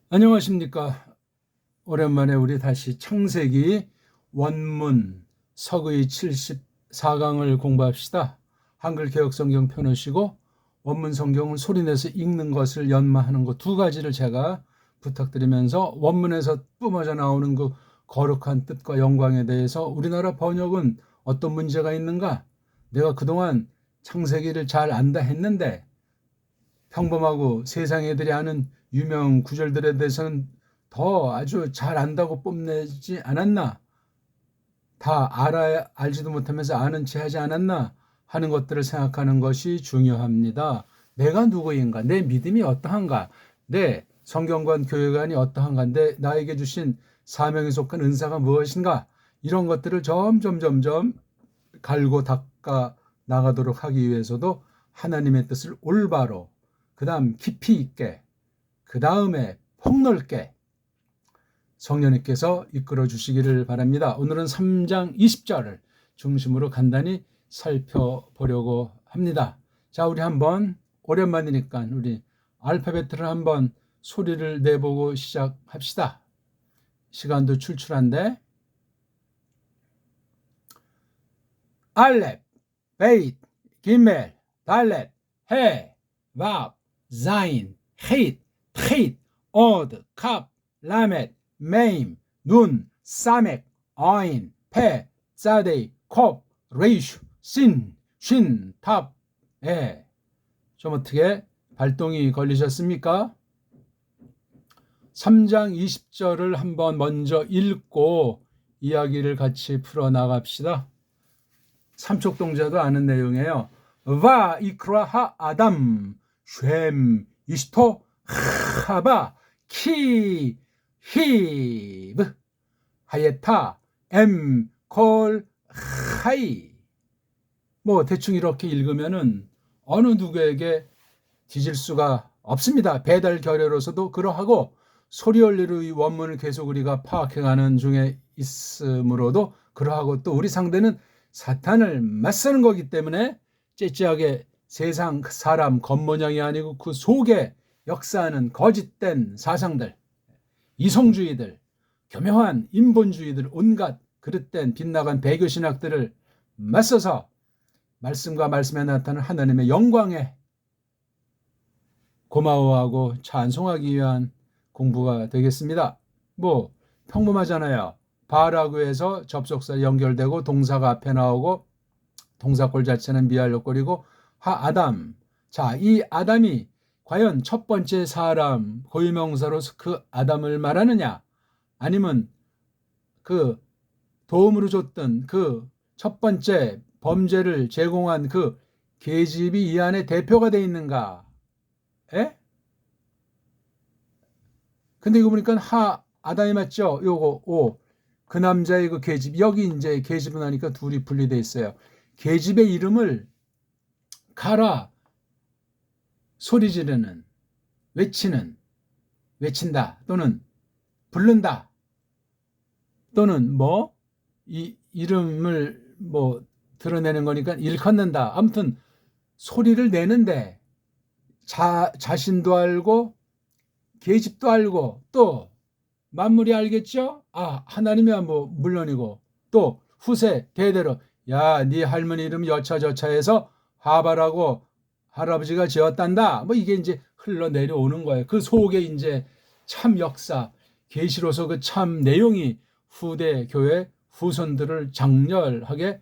안녕하십니까. 오랜만에 우리 다시 창세기 원문 서의 74강을 공부합시다. 한글 개역 성경 펴놓으시고 원문 성경을 소리내서 읽는 것을 연마하는 것 두 가지를 제가 부탁드리면서 원문에서 뿜어져 나오는 그 거룩한 뜻과 영광에 대해서 우리나라 번역은 어떤 문제가 있는가? 내가 그동안 창세기를 잘 안다 했는데 평범하고 세상 애들이 아는 유명 구절들에 대해서는 더 아주 잘 안다고 뽐내지 않았나? 다 알지도 못하면서 아는 체 하지 않았나? 하는 것들을 생각하는 것이 중요합니다. 내가 누구인가? 내 믿음이 어떠한가? 내 성경관 교회관이 어떠한가? 나에게 주신 사명에 속한 은사가 무엇인가? 이런 것들을 점점 갈고 닦아 나가도록 하기 위해서도 하나님의 뜻을 올바로, 그 다음 깊이 있게, 그 다음에 폭넓게 성령님께서 이끌어 주시기를 바랍니다. 오늘은 3장 20절을 중심으로 간단히 살펴보려고 합니다. 자, 우리 한번 오랜만이니까 우리 알파벳을 한번 소리를 내보고 시작합시다. 시간도 출출한데. 알렙, 베이트, 기멜, 달렛, 해, 밥, 자인, 헤잇, 트잇, 오드, 캅, 라멧, 메임, 눈, 사멕, 어인, 페, 짜데이, 콥, 레이슈, 신, 쉰, 탑, 에. 좀 어떻게 발동이 걸리셨습니까? 3장 20절을 한번 먼저 읽고 이야기를 같이 풀어나갑시다. 삼척동자도 아는 내용이에요. 와 이크라하 아담 쉔 이스토 하바 키 히브 하예타 엠콜 하이. 뭐 대충 이렇게 읽으면은 어느 누구에게 뒤질 수가 없습니다. 배달 결례로서도 그러하고 소리올리로 이 원문을 계속 우리가 파악해가는 중에 있으므로도 그러하고, 또 우리 상대는 사탄을 맞서는 거기 때문에 째째하게 세상 사람 겉모양이 아니고 그 속에 역사하는 거짓된 사상들, 이성주의들, 교묘한 인본주의들, 온갖 그릇된 빗나간 배교신학들을 맞서서 말씀과 말씀에 나타나는 하나님의 영광에 고마워하고 찬송하기 위한 공부가 되겠습니다. 뭐 평범하잖아요. 바라고 해서 접속사 연결되고 동사가 앞에 나오고 동사골 자체는 미알력거리고 아담. 자, 이 아담이 과연 첫 번째 사람 고유명사로서 그 아담을 말하느냐, 아니면 그 도움으로 줬던 그 첫 번째 범죄를 제공한 그 계집이 이 안에 대표가 돼 있는가? 에? 근데 이거 보니까 아담이 맞죠? 요거 오. 그 남자의 그 계집, 여기 이제 계집은 하니까 둘이 분리돼 있어요. 계집의 이름을 가라, 소리 지르는, 외치는, 외친다 또는 부른다 또는 뭐 이 이름을 뭐 드러내는 거니까 일컫는다. 아무튼 소리를 내는데 자신도 알고 계집도 알고 또 만물이 알겠죠? 하나님이야 뭐 물론이고, 또 후세 대대로 야, 네 할머니 이름 여차저차해서 하바라고 할아버지가 지었단다. 뭐 이게 이제 흘러내려오는 거예요. 그 속에 이제 참 역사, 계시로서 그 참 내용이 후대 교회 후손들을 장렬하게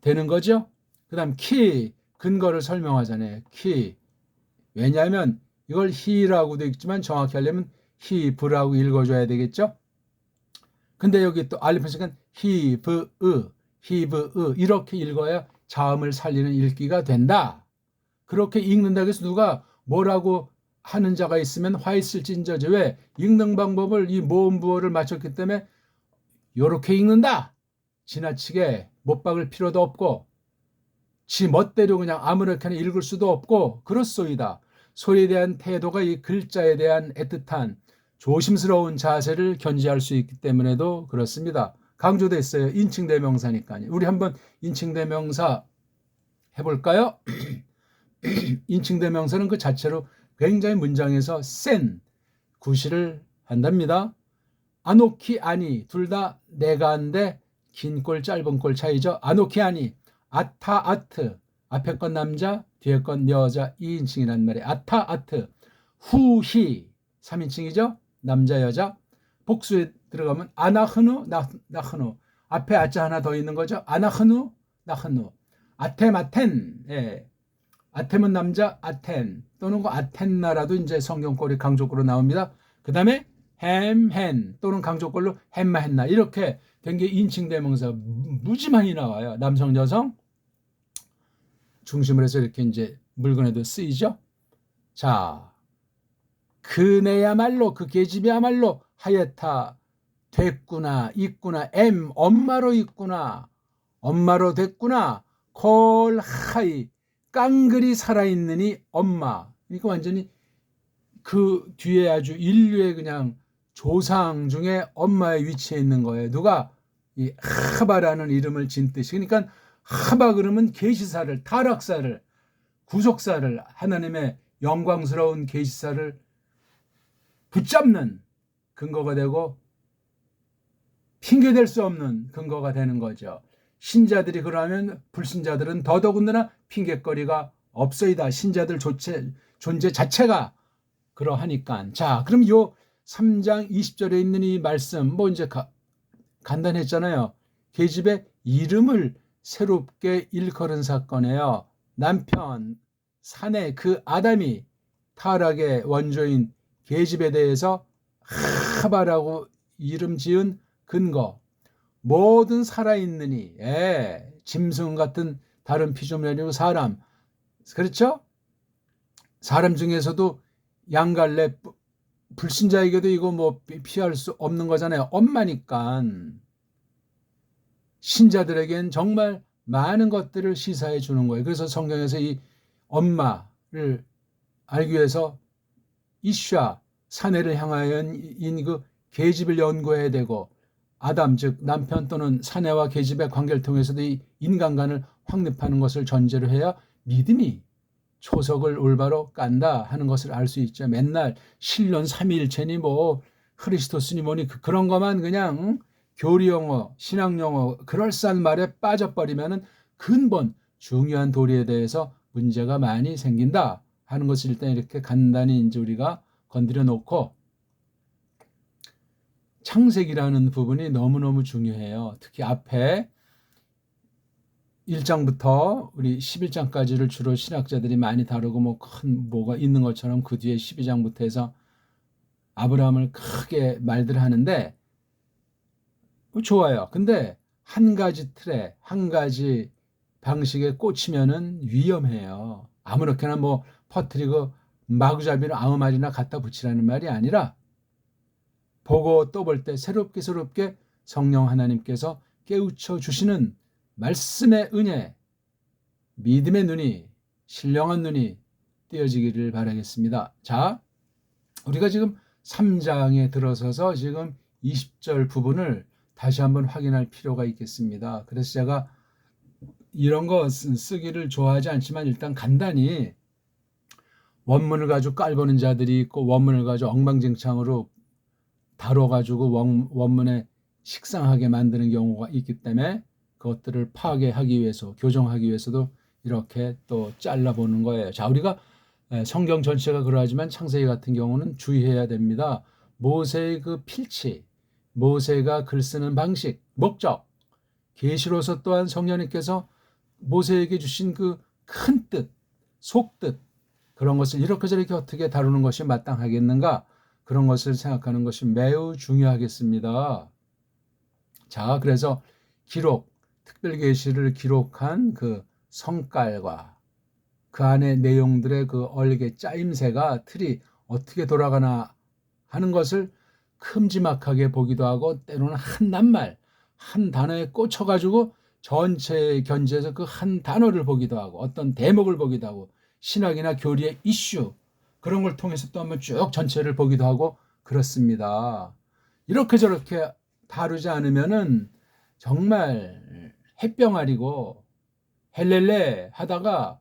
되는 거죠. 그 다음 키, 근거를 설명하잖아요. 키. 왜냐하면 이걸 히라고 되어 있지만 정확히 하려면 히브라고 읽어줘야 되겠죠. 근데 여기 또 알리펜스는 히브으 이렇게 읽어야 자음을 살리는 읽기가 된다. 그렇게 읽는다고 해서 누가 뭐라고 하는 자가 있으면 화 있을진저지, 왜 읽는 방법을 이 모음부호를 맞췄기 때문에 요렇게 읽는다, 지나치게 못 박을 필요도 없고 지 멋대로 그냥 아무렇게나 읽을 수도 없고 그렇소이다. 소리에 대한 태도가 이 글자에 대한 애틋한 조심스러운 자세를 견지할 수 있기 때문에도 그렇습니다. 강조됐어요. 인칭대명사니까요. 우리 한번 인칭대명사 해볼까요? 인칭대명사는 그 자체로 굉장히 문장에서 센, 구실을 한답니다. 아노키 아니 둘 다 내가 한데 긴 꼴 짧은 꼴 차이죠. 아노키 아니 아타 아트 앞에 건 남자 뒤에 건 여자 2인칭이란 말이에요. 아타 아트 후히 3인칭이죠. 남자 여자. 복수에 들어가면 아나흐누 나흐누 앞에 아자 하나 더 있는 거죠. 아나흐누 나흐누 아템 아텐 예. 아템은 남자 아텐 또는 그 아텐나라도 이제 성경꼴이 강조꼴로 나옵니다. 그 다음에 햄헨 또는 강조꼴로 햄마헨나 이렇게 된 게 인칭 대명사 무지 많이 나와요. 남성 여성 중심으로 해서 이렇게 이제 물건에도 쓰이죠. 자, 그네야말로 그 계집이야말로 하였다 됐구나 있구나 엄마로 있구나 엄마로 됐구나 콜 하이 깡그리 살아있느니 엄마. 그러니까 완전히 그 뒤에 아주 인류의 그냥 조상 중에 엄마의 위치에 있는 거예요. 누가 이 하바라는 이름을 진 뜻이. 그러니까 하바 그러면 계시사를 타락사를 구속사를 하나님의 영광스러운 계시사를 붙잡는 근거가 되고 핑계댈 수 없는 근거가 되는 거죠. 신자들이 그러면 불신자들은 더더군다나 핑계거리가 없어이다. 신자들 존재 자체가 그러하니까. 자, 그럼 요 3장 20절에 있는 이 말씀 뭐 이제 간단했잖아요. 계집의 이름을 새롭게 일컬은 사건이에요. 남편 사내 그 아담이 타락의 원조인 계집에 대해서 하바라고 이름 지은 근거. 모든 살아있느니 짐승 같은 다른 피조물이고 사람 그렇죠? 사람 중에서도 양갈래 불신자에게도 이거 뭐 피할 수 없는 거잖아요. 엄마니까 신자들에겐 정말 많은 것들을 시사해 주는 거예요. 그래서 성경에서 이 엄마를 알기 위해서 이샤 사내를 향하여인 그 계집을 연구해야 되고 아담 즉 남편 또는 사내와 계집의 관계를 통해서도 이 인간관을 확립하는 것을 전제로 해야 믿음이 초석을 올바로 깐다 하는 것을 알 수 있죠. 맨날 신론 삼위일체니 뭐 크리스토스니 뭐니 그런 것만 그냥 교리 용어, 신학 용어 그럴싸한 말에 빠져버리면은 근본 중요한 도리에 대해서 문제가 많이 생긴다 하는 것을 일단 이렇게 간단히 이제 우리가 건드려 놓고 창세기라는 부분이 너무너무 중요해요. 특히 앞에 1장부터 우리 11장까지를 주로 신학자들이 많이 다루고 뭐 큰 뭐가 있는 것처럼 그 뒤에 12장부터 해서 아브라함을 크게 말들 하는데 좋아요. 근데 한 가지 틀에 한 가지 방식에 꽂히면은 위험해요. 아무렇게나 뭐 퍼뜨리고 마구잡이로 아무 말이나 갖다 붙이라는 말이 아니라 보고 또 볼 때 새롭게 성령 하나님께서 깨우쳐 주시는 말씀의 은혜, 믿음의 눈이 신령한 눈이 띄어지기를 바라겠습니다. 자, 우리가 지금 3장에 들어서서 지금 20절 부분을 다시 한번 확인할 필요가 있겠습니다. 그래서 제가 이런 거 쓰기를 좋아하지 않지만 일단 간단히 원문을 가지고 깔보는 자들이 있고 원문을 가지고 엉망진창으로 다뤄가지고 원문에 식상하게 만드는 경우가 있기 때문에 그것들을 파괴하기 위해서 교정하기 위해서도 이렇게 또 잘라보는 거예요. 자, 우리가 성경 전체가 그러하지만 창세기 같은 경우는 주의해야 됩니다. 모세의 그 필치, 모세가 글 쓰는 방식, 목적, 계시로서 또한 성령님께서 모세에게 주신 그 큰 뜻, 속뜻 그런 것을 이렇게 저렇게 어떻게 다루는 것이 마땅하겠는가 그런 것을 생각하는 것이 매우 중요하겠습니다. 자, 그래서 기록, 특별계시를 기록한 그 성깔과 그 안에 내용들의 그 얼개 짜임새가 틀이 어떻게 돌아가나 하는 것을 큼지막하게 보기도 하고 때로는 한 낱말, 한 단어에 꽂혀가지고 전체 견지에서 그 한 단어를 보기도 하고 어떤 대목을 보기도 하고 신학이나 교리의 이슈 그런 걸 통해서 또 한번 쭉 전체를 보기도 하고 그렇습니다. 이렇게 저렇게 다루지 않으면은 정말 햇병아리고 헬렐레 하다가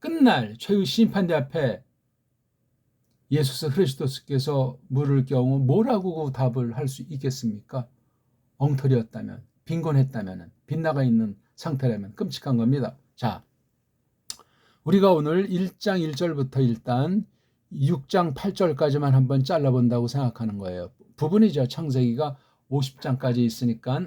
끝날 최후 심판대 앞에 예수 그리스도께서 물을 경우 뭐라고 답을 할 수 있겠습니까? 엉터리였다면, 빈곤했다면, 빗나가 있는 상태라면 끔찍한 겁니다. 자, 우리가 오늘 1장 1절부터 일단 6장 8절까지만 한번 잘라본다고 생각하는 거예요. 부분이죠. 창세기가 50장까지 있으니까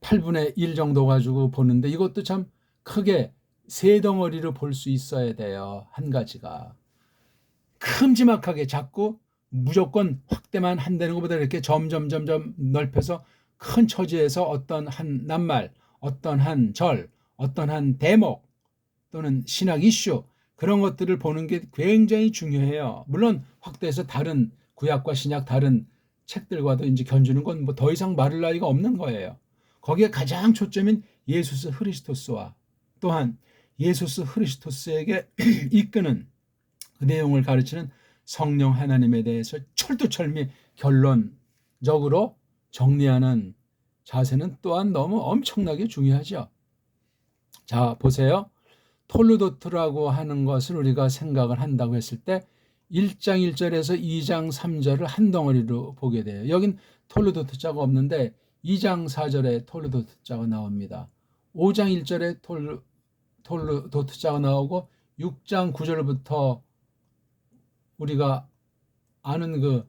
8분의 1 정도 가지고 보는데 이것도 참 크게 세 덩어리로 볼 수 있어야 돼요. 한 가지가. 큼지막하게 자꾸 무조건 확대만 한다는 것보다 이렇게 점점 넓혀서 큰 처지에서 어떤 한 낱말, 어떤 한 절, 어떤 한 대목 또는 신학 이슈 그런 것들을 보는 게 굉장히 중요해요. 물론 확대해서 다른 구약과 신약 다른 책들과도 이제 견주는 건 뭐 더 이상 말할 나위가 없는 거예요. 거기에 가장 초점인 예수 그리스도스와 또한 예수 그리스도스에게 이끄는 그 내용을 가르치는 성령 하나님에 대해서 철두철미 결론적으로 정리하는 자세는 또한 너무 엄청나게 중요하죠. 자, 보세요. 톨루도트라고 하는 것을 우리가 생각을 한다고 했을 때 1장 1절에서 2장 3절을 한 덩어리로 보게 돼요. 여긴 톨루도트 자가 없는데 2장 4절에 톨루도트 자가 나옵니다. 5장 1절에 톨루도트 자가 나오고 6장 9절부터 우리가 아는 그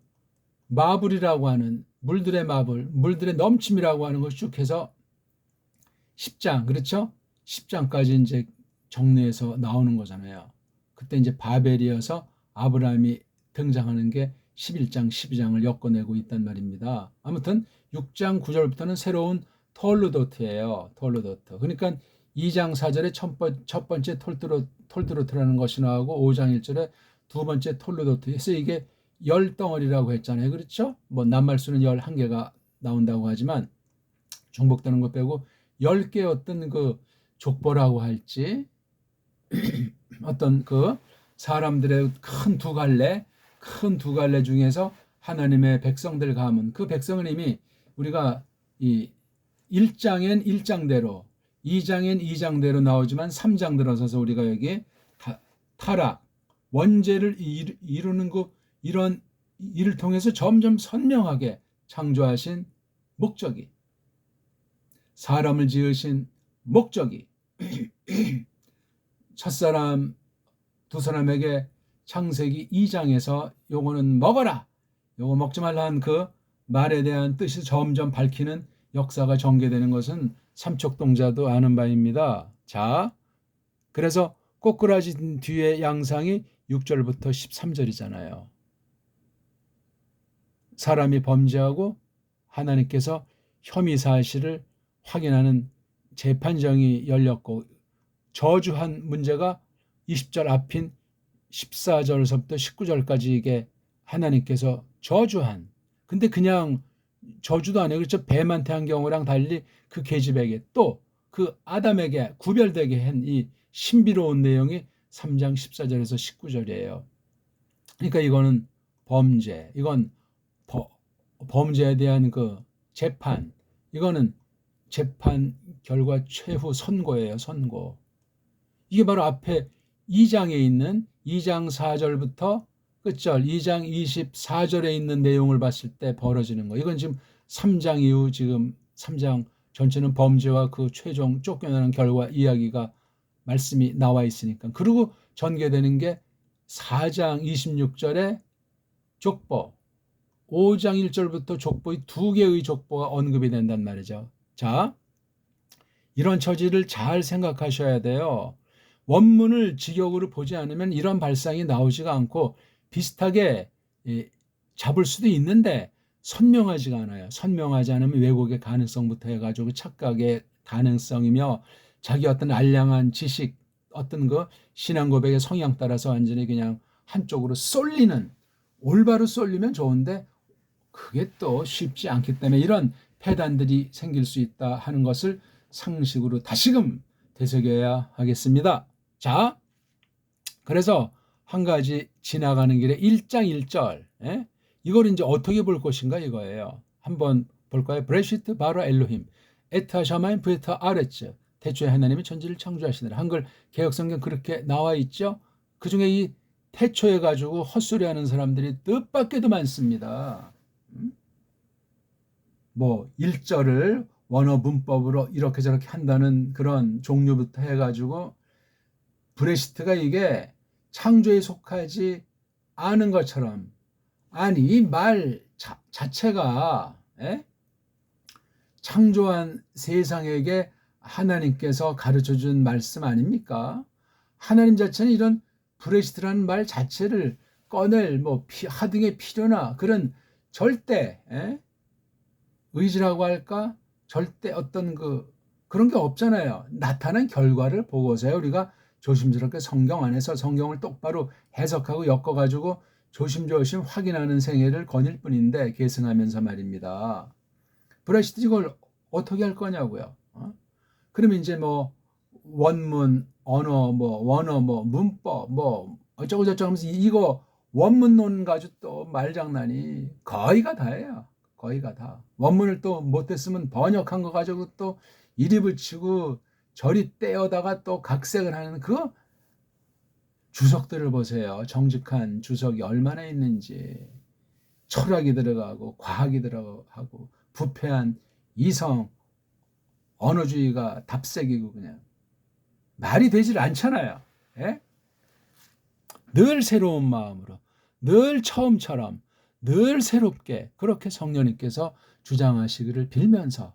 마블이라고 하는 물들의 마블, 물들의 넘침이라고 하는 것을 쭉 해서 10장, 그렇죠? 10장까지 이제 정리해서 나오는 거잖아요. 그때 이제 바벨이어서 아브라함이 등장하는 게 11장, 12장을 엮어내고 있단 말입니다. 아무튼 6장 9절부터는 새로운 톨루도트예요. 톨루도트. 그러니까 2장 4절에 첫 번째 톨루도트라는 것이 나오고 5장 1절에 두 번째 톨루도트. 그래서 이게 10덩어리라고 했잖아요. 그렇죠? 뭐 낱말수는 11개가 나온다고 하지만 중복되는 것 빼고 10개 어떤 그 족보라고 할지 어떤 그 사람들의 큰 두 갈래 중에서 하나님의 백성들 가문 그 백성은 이미 우리가 이 1장엔 1장대로 2장엔 2장대로 나오지만 3장 들어서서 우리가 여기 타락 원죄를 이루는 그 이런 일을 통해서 점점 선명하게 창조하신 목적이 사람을 지으신 목적이 첫사람 두 사람에게 창세기 2장에서 요거는 먹어라 요거 먹지 말라 한 그 말에 대한 뜻이 점점 밝히는 역사가 전개되는 것은 삼척동자도 아는 바입니다. 자, 그래서 꼬꾸라진 뒤에 양상이 6절부터 13절이잖아요. 사람이 범죄하고 하나님께서 혐의 사실을 확인하는 재판정이 열렸고 저주한 문제가 20절 앞인 14절서부터 19절까지 이게 하나님께서 저주한 근데 그냥 저주도 아니고 그렇죠. 뱀한테 한 경우랑 달리 그 계집에게 또 그 아담에게 구별되게 한 이 신비로운 내용이 3장 14절에서 19절이에요. 그러니까 이거는 범죄, 이건 범죄에 대한 그 재판, 이거는 재판 결과 최후 선고예요. 선고. 이게 바로 앞에 2장에 있는 2장 4절부터 끝절 2장 24절에 있는 내용을 봤을 때 벌어지는 거. 이건 지금 3장 이후 지금 3장 전체는 범죄와 그 최종 쫓겨나는 결과 이야기가 말씀이 나와 있으니까. 그리고 전개되는 게 4장 26절에 족보, 5장 1절부터 족보의 두 개의 족보가 언급이 된단 말이죠. 자, 이런 처지를 잘 생각하셔야 돼요. 원문을 직역으로 보지 않으면 이런 발상이 나오지가 않고 비슷하게 잡을 수도 있는데 선명하지가 않아요. 선명하지 않으면 왜곡의 가능성부터 해가지고 착각의 가능성이며 자기 어떤 알량한 지식 어떤 그 신앙 고백의 성향 따라서 완전히 그냥 한쪽으로 쏠리는 올바로 쏠리면 좋은데 그게 또 쉽지 않기 때문에 이런 폐단들이 생길 수 있다 하는 것을 상식으로 다시금 되새겨야 하겠습니다. 자, 그래서 한 가지 지나가는 길에 1장 1절 이걸 이제 어떻게 볼 것인가 이거예요. 한번 볼까요? 브레시트 바라 엘로힘 에타 샤마인 브에타 아레츠 태초에 하나님이 천지를 창조하시느라 한글 개혁성경 그렇게 나와 있죠. 그중에 이 태초해 가지고 헛소리하는 사람들이 뜻밖에도 많습니다. 뭐 1절을 원어 문법으로 이렇게 저렇게 한다는 그런 종류부터 해가지고 브레시트가 이게 창조에 속하지 않은 것처럼, 아니 이 말 자체가 창조한 세상에게 하나님께서 가르쳐준 말씀 아닙니까? 하나님 자체는 이런 브레시트라는 말 자체를 꺼낼 뭐 하등의 필요나 그런 절대 의지라고 할까? 절대 어떤 그런 게 없잖아요. 나타난 결과를 보고서야 우리가 조심스럽게 성경 안에서 성경을 똑바로 해석하고 엮어가지고 조심조심 확인하는 생애를 거닐 뿐인데, 계승하면서 말입니다. 브레시트 이걸 어떻게 할 거냐고요. 그러면 이제 뭐 원문, 언어, 문법, 어쩌고 저쩌고 하면서 이거 원문론 가지고 또 말장난이 거의가 다예요. 거의가 다. 원문을 또 못했으면 번역한 거 가지고 또 이리 붙이고 저리 떼어다가 또 각색을 하는 그 주석들을 보세요. 정직한 주석이 얼마나 있는지. 철학이 들어가고 과학이 들어가고 부패한 이성 언어주의가 답색이고 그냥 말이 되질 않잖아요. 예? 늘 새로운 마음으로, 늘 처음처럼, 늘 새롭게 그렇게 성령님께서 주장하시기를 빌면서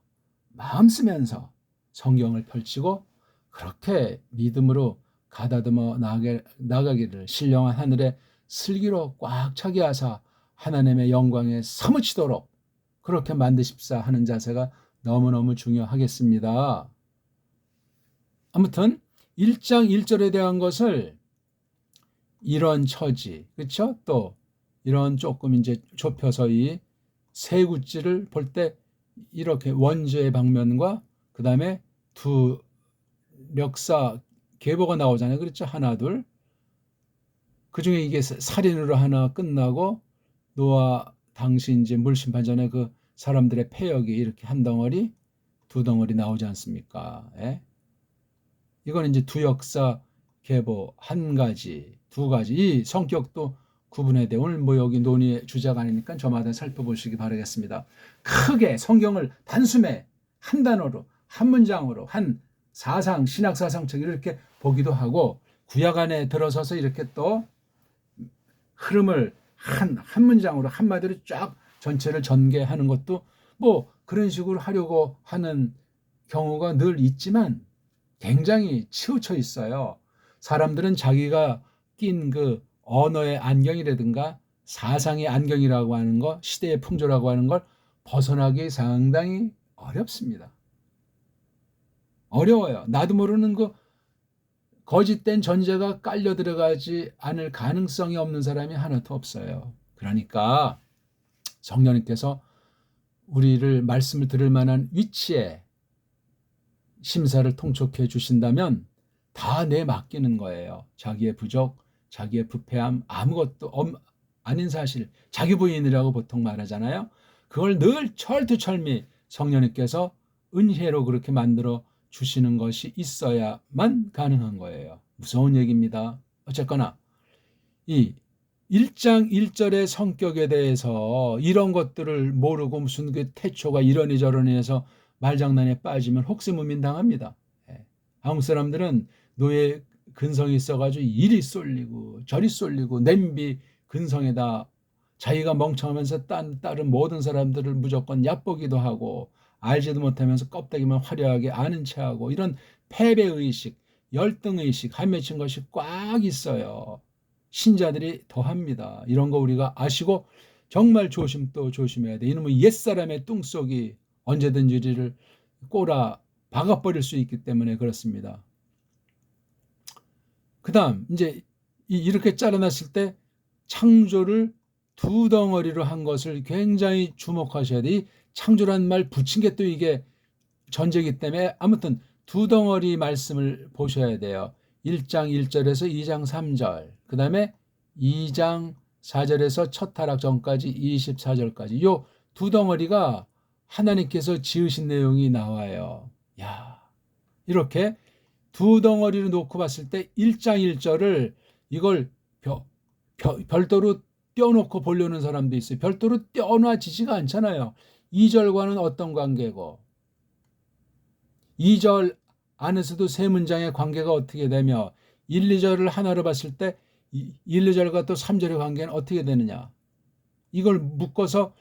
마음 쓰면서 성경을 펼치고 그렇게 믿음으로 가다듬어 나가기를 신령한 하늘의 슬기로 꽉 차게 하사 하나님의 영광에 사무치도록 그렇게 만드십사 하는 자세가 너무너무 중요하겠습니다. 아무튼 1장 1절에 대한 것을 이런 처지, 그렇죠? 또 이런 조금 이제 좁혀서 이 세 구찌를 볼 때 이렇게 원죄의 방면과 그 다음에 두 멱사 계보가 나오잖아요. 그렇죠? 하나, 둘. 그 중에 이게 살인으로 하나 끝나고 노아 당시 이제 물심판 전에 그 사람들의 폐역이 이렇게 한 덩어리, 두 덩어리 나오지 않습니까? 예? 이건 이제 두 역사 계보 한 가지, 두 가지. 이 성격도 구분해야 돼. 오늘 뭐 여기 논의의 주제가 아니니까 저마다 살펴보시기 바라겠습니다. 크게 성경을 단숨에 한 단어로, 한 문장으로, 한 사상, 신학사상책 이렇게 보기도 하고, 구약 안에 들어서서 이렇게 또 흐름을 한 문장으로 한마디로 쫙 전체를 전개하는 것도 뭐 그런 식으로 하려고 하는 경우가 늘 있지만 굉장히 치우쳐 있어요. 사람들은 자기가 낀 그 언어의 안경이라든가 사상의 안경이라고 하는 거, 시대의 풍조라고 하는 걸 벗어나기 상당히 어렵습니다. 어려워요. 나도 모르는 그 거짓된 전제가 깔려 들어가지 않을 가능성이 없는 사람이 하나도 없어요. 그러니까 성령님께서 우리를 말씀을 들을 만한 위치에 심사를 통촉해 주신다면 다 내 맡기는 거예요. 자기의 부족, 자기의 부패함, 아무것도 아닌 사실, 자기 부인이라고 보통 말하잖아요. 그걸 늘 철두철미 성령님께서 은혜로 그렇게 만들어 주시는 것이 있어야만 가능한 거예요. 무서운 얘기입니다. 어쨌거나 이 1장 1절의 성격에 대해서 이런 것들을 모르고 무슨 그 태초가 이러니 저러니 해서 말장난에 빠지면 혹세무민당합니다. 한국 사람들은 노예 근성이 있어가지고 이리 쏠리고 저리 쏠리고 냄비 근성에다 자기가 멍청하면서 다른 모든 사람들을 무조건 얕보기도 하고 알지도 못하면서 껍데기만 화려하게 아는 체하고 이런 패배의식, 열등의식 한 맺힌 것이 꽉 있어요. 신자들이 더합니다. 이런 거 우리가 아시고 정말 조심 또 조심해야 돼. 이놈의 옛사람의 뚱속이 언제든지 우리를 꼬라 박아버릴 수 있기 때문에 그렇습니다. 그 다음 이제 이렇게 잘라놨을 때 창조를 두 덩어리로 한 것을 굉장히 주목하셔야 돼. 이 창조란 말 붙인 게 또 이게 전제이기 때문에 아무튼 두 덩어리 말씀을 보셔야 돼요. 1장 1절에서 2장 3절, 그 다음에 2장 4절에서 첫 타락 전까지 24절까지 요 두 덩어리가 하나님께서 지으신 내용이 나와요. 야, 이렇게 두 덩어리를 놓고 봤을 때 1장 1절을 이걸 별도로 떼어놓고 보려는 사람도 있어요. 별도로 떼어놔지지가 않잖아요. 2절과는 어떤 관계고 2절 안에서도 세 문장의 관계가 어떻게 되며 1, 2절을 하나로 봤을 때 1, 2절과 또 3절의 관계는 어떻게 되느냐. 이걸 묶어서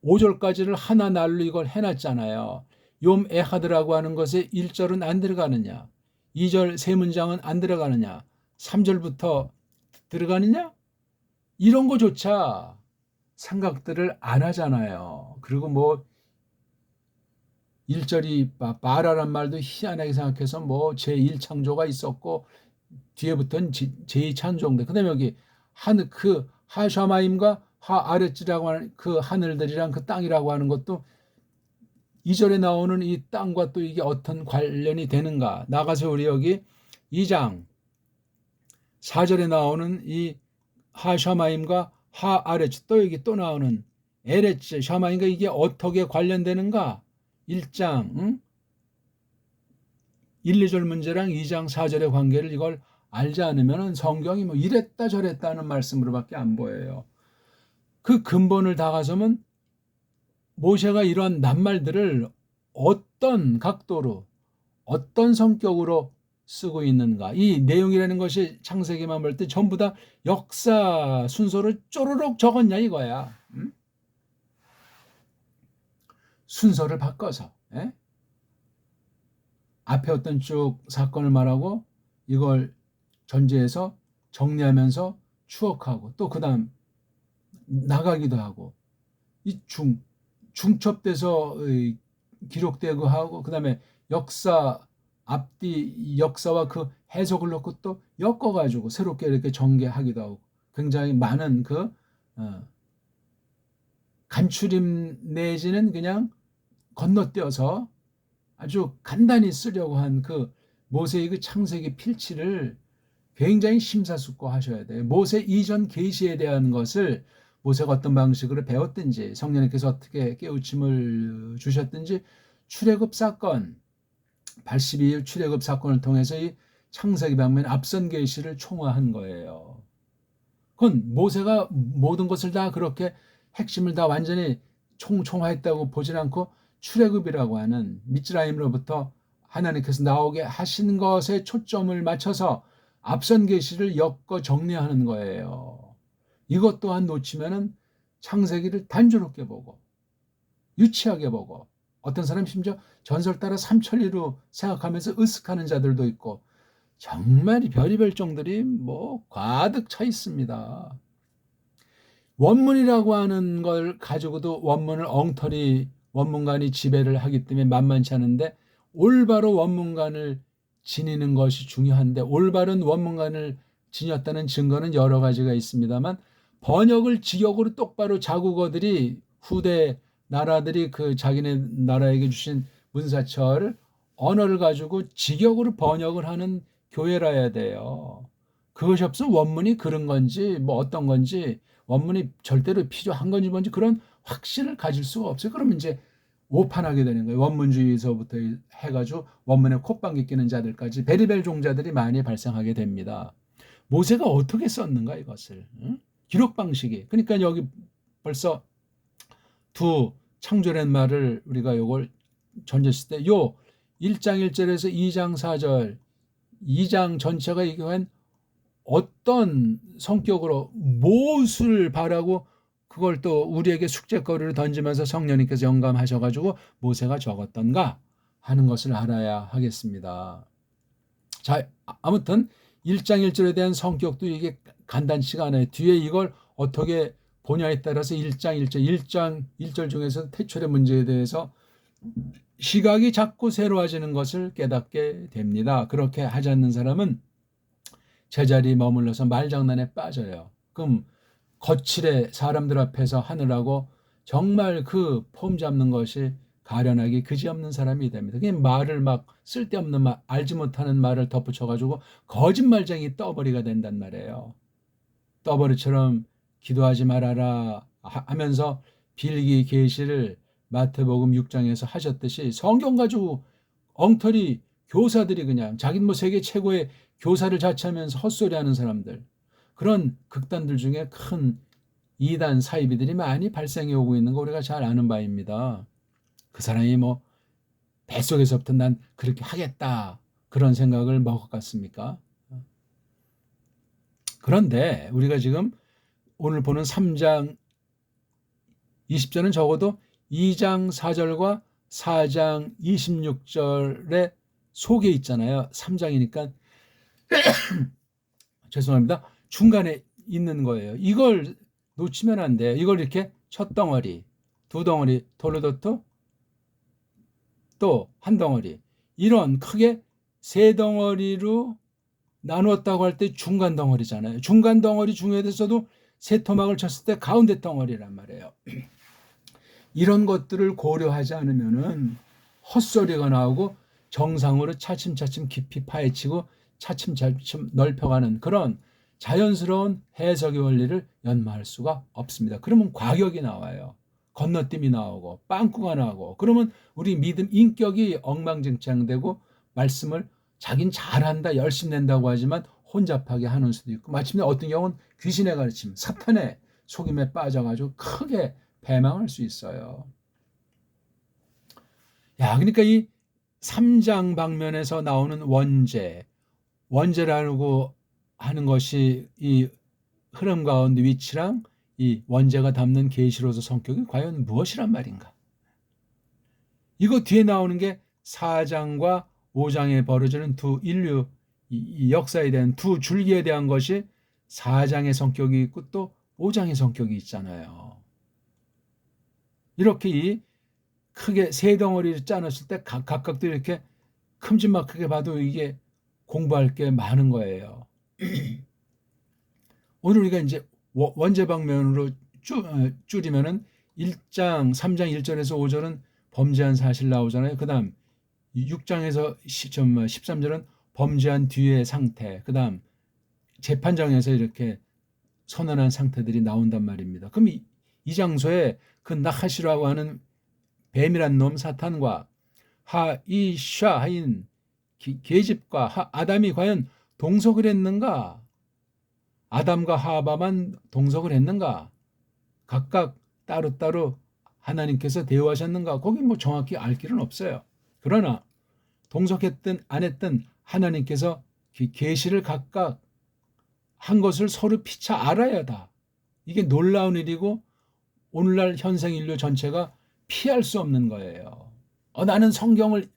5절까지를 하나 날로 이걸 해놨잖아요. 욤 에하드라고 하는 것에 1절은 안 들어가느냐, 2절 세 문장은 안 들어가느냐, 3절부터 들어가느냐, 이런 거조차 생각들을 안 하잖아요. 그리고 뭐 1절이 바라란 말도 희한하게 생각해서 뭐 제1창조가 있었고 뒤에부터는 제2창조인데, 그다음에 여기 그 하샤마임과 하아렛지라고 하는 그 하늘들이랑 그 땅이라고 하는 것도 2절에 나오는 이 땅과 또 이게 어떤 관련이 되는가. 나가서 우리 여기 2장 4절에 나오는 이 하샤마임과 하아렛, 또 여기 또 나오는 에렛 샤마임과 이게 어떻게 관련되는가. 1장 1, 2절 문제랑 2장 4절의 관계를 이걸 알지 않으면 성경이 뭐 이랬다 저랬다 하는 말씀으로밖에 안 보여요. 그 근본을 다가서면 모세가 이러한 낱말들을 어떤 각도로 어떤 성격으로 쓰고 있는가. 이 내용이라는 것이 창세기만 볼 때 전부 다 역사 순서를 쪼르륵 적었냐 이거야. 순서를 바꿔서 앞에 어떤 쭉 사건을 말하고 이걸 전제해서 정리하면서 추억하고 또 그 다음 나가기도 하고 이 중첩돼서 기록되고 하고 그 다음에 역사 앞뒤 역사와 그 해석을 넣고 또 엮어가지고 새롭게 이렇게 전개하기도 하고 굉장히 많은 그 간추림 내지는 그냥 건너뛰어서 아주 간단히 쓰려고 한 그 모세의 그 창세기 필치를 굉장히 심사숙고하셔야 돼요. 모세 이전 계시에 대한 것을 모세가 어떤 방식으로 배웠든지 성령님께서 어떻게 깨우침을 주셨든지 출애굽 사건 82일 출애굽 사건을 통해서 이 창세기 방면 앞선 계시를 총화한 거예요. 그건 모세가 모든 것을 다 그렇게 핵심을 다 완전히 총화했다고 보진 않고 출애굽이라고 하는 미즈라임으로부터 하나님께서 나오게 하신 것에 초점을 맞춰서 앞선 계시를 엮어 정리하는 거예요. 이것 또한 놓치면은 창세기를 단조롭게 보고 유치하게 보고 어떤 사람 심지어 전설 따라 삼천리로 생각하면서 으쓱하는 자들도 있고 정말 별의별 정들이 뭐 가득 차 있습니다. 원문이라고 하는 걸 가지고도 원문을 엉터리 원문관이 지배를 하기 때문에 만만치 않은데 올바로 원문관을 지니는 것이 중요한데 올바른 원문관을 지녔다는 증거는 여러 가지가 있습니다만 번역을 직역으로 똑바로 자국어들이 후대 나라들이 그 자기네 나라에게 주신 문사철 언어를 가지고 직역으로 번역을 하는 교회라야 돼요. 그것이 없으면 원문이 그런 건지 뭐 어떤 건지 원문이 절대로 필요한 건지 뭔지 그런 확신을 가질 수가 없어요. 그러면 이제 오판하게 되는 거예요. 원문주의에서부터 해가지고 원문에 콧방귀 끼는 자들까지 베리벨 종자들이 많이 발생하게 됩니다. 모세가 어떻게 썼는가 이것을 기록 방식이. 그러니까 여기 벌써 두 창조란 말을 우리가 요걸 전제했을 때 요 1장 1절에서 2장 4절 2장 전체가 이게 어떤 성격으로 무엇을 바라고 그걸 또 우리에게 숙제거리를 던지면서 성령님께서 영감하셔가지고 모세가 적었던가 하는 것을 알아야 하겠습니다. 자, 아무튼 1장 1절에 대한 성격도 이게 간단치가 않아요. 뒤에 이걸 어떻게 보냐에 따라서 1장 1절 중에서 태초의 문제에 대해서 시각이 자꾸 새로워지는 것을 깨닫게 됩니다. 그렇게 하지 않는 사람은 제자리에 머물러서 말장난에 빠져요. 그럼 거칠에 사람들 앞에서 하느라고 정말 그 폼 잡는 것이 가련하기 그지없는 사람이 됩니다. 그냥 말을 막 쓸데없는 말, 알지 못하는 말을 덧붙여가지고 거짓말쟁이 떠버리가 된단 말이에요. 떠버리처럼 기도하지 말아라 하면서 빌기 계시를 마태복음 6장에서 하셨듯이 성경 가지고 엉터리 교사들이 그냥 자기는 뭐 세계 최고의 교사를 자처하면서 헛소리하는 사람들, 그런 극단들 중에 큰 이단 사이비들이 많이 발생해 오고 있는 거 우리가 잘 아는 바입니다. 그 사람이 뭐 뱃속에서부터 난 그렇게 하겠다 그런 생각을 먹었겠습니까? 그런데 우리가 지금 오늘 보는 3장 20절은 적어도 2장 4절과 4장 26절에 속에 있잖아요. 3장이니까 죄송합니다. 중간에 있는 거예요. 이걸 놓치면 안 돼요. 이걸 이렇게 첫 덩어리, 두 덩어리, 토르도토, 또 한 덩어리, 이런 크게 세 덩어리로 나누었다고 할 때 중간 덩어리잖아요. 중간 덩어리 중에서도 세 토막을 쳤을 때 가운데 덩어리란 말이에요. 이런 것들을 고려하지 않으면은 헛소리가 나오고 정상으로 차츰차츰 깊이 파헤치고 차츰차츰 넓혀가는 그런 자연스러운 해석의 원리를 연마할 수가 없습니다. 그러면 과격이 나와요. 건너뛰이 나오고 빵꾸가 나오고, 그러면 우리 믿음 인격이 엉망진창되고 말씀을 자긴 잘한다 열심히 낸다고 하지만 혼잡하게 하는 수도 있고, 마침내 어떤 경우는 귀신의 가르침, 사탄의 속임에 빠져가지고 크게 패망할 수 있어요. 야, 그러니까 이 3장 방면에서 나오는 원죄라고 하는 것이 이 흐름 가운데 위치랑 이 원죄가 담는 계시로서 성격이 과연 무엇이란 말인가? 이거 뒤에 나오는 게 4장과 5장에 벌어지는 두 인류 이 역사에 대한 두 줄기에 대한 것이 4장의 성격이 있고 또 5장의 성격이 있잖아요. 이렇게 이 크게 세 덩어리를 짜놨을 때 각각도 이렇게 큼지막하게 봐도 이게 공부할 게 많은 거예요. 오늘 우리가 이제 원죄 방면으로 줄이면은 1장, 3장 1절에서 5절은 범죄한 사실 나오잖아요. 그 다음 6장에서 13절은 범죄한 뒤의 상태, 그 다음 재판장에서 이렇게 선언한 상태들이 나온단 말입니다. 그럼 이 장소에 그 나하시라고 하는 뱀이란 놈 사탄과 하이샤 하인 계집과 아담이 과연 동석을 했는가? 아담과 하바만 동석을 했는가? 각각 따로따로 하나님께서 대우하셨는가? 거기 뭐 정확히 알 길은 없어요. 그러나 동석했든 안 했든 하나님께서 계시를 각각 한 것을 서로 피차 알아야 다. 이게 놀라운 일이고 오늘날 현생 인류 전체가 피할 수 없는 거예요. 나는 성경을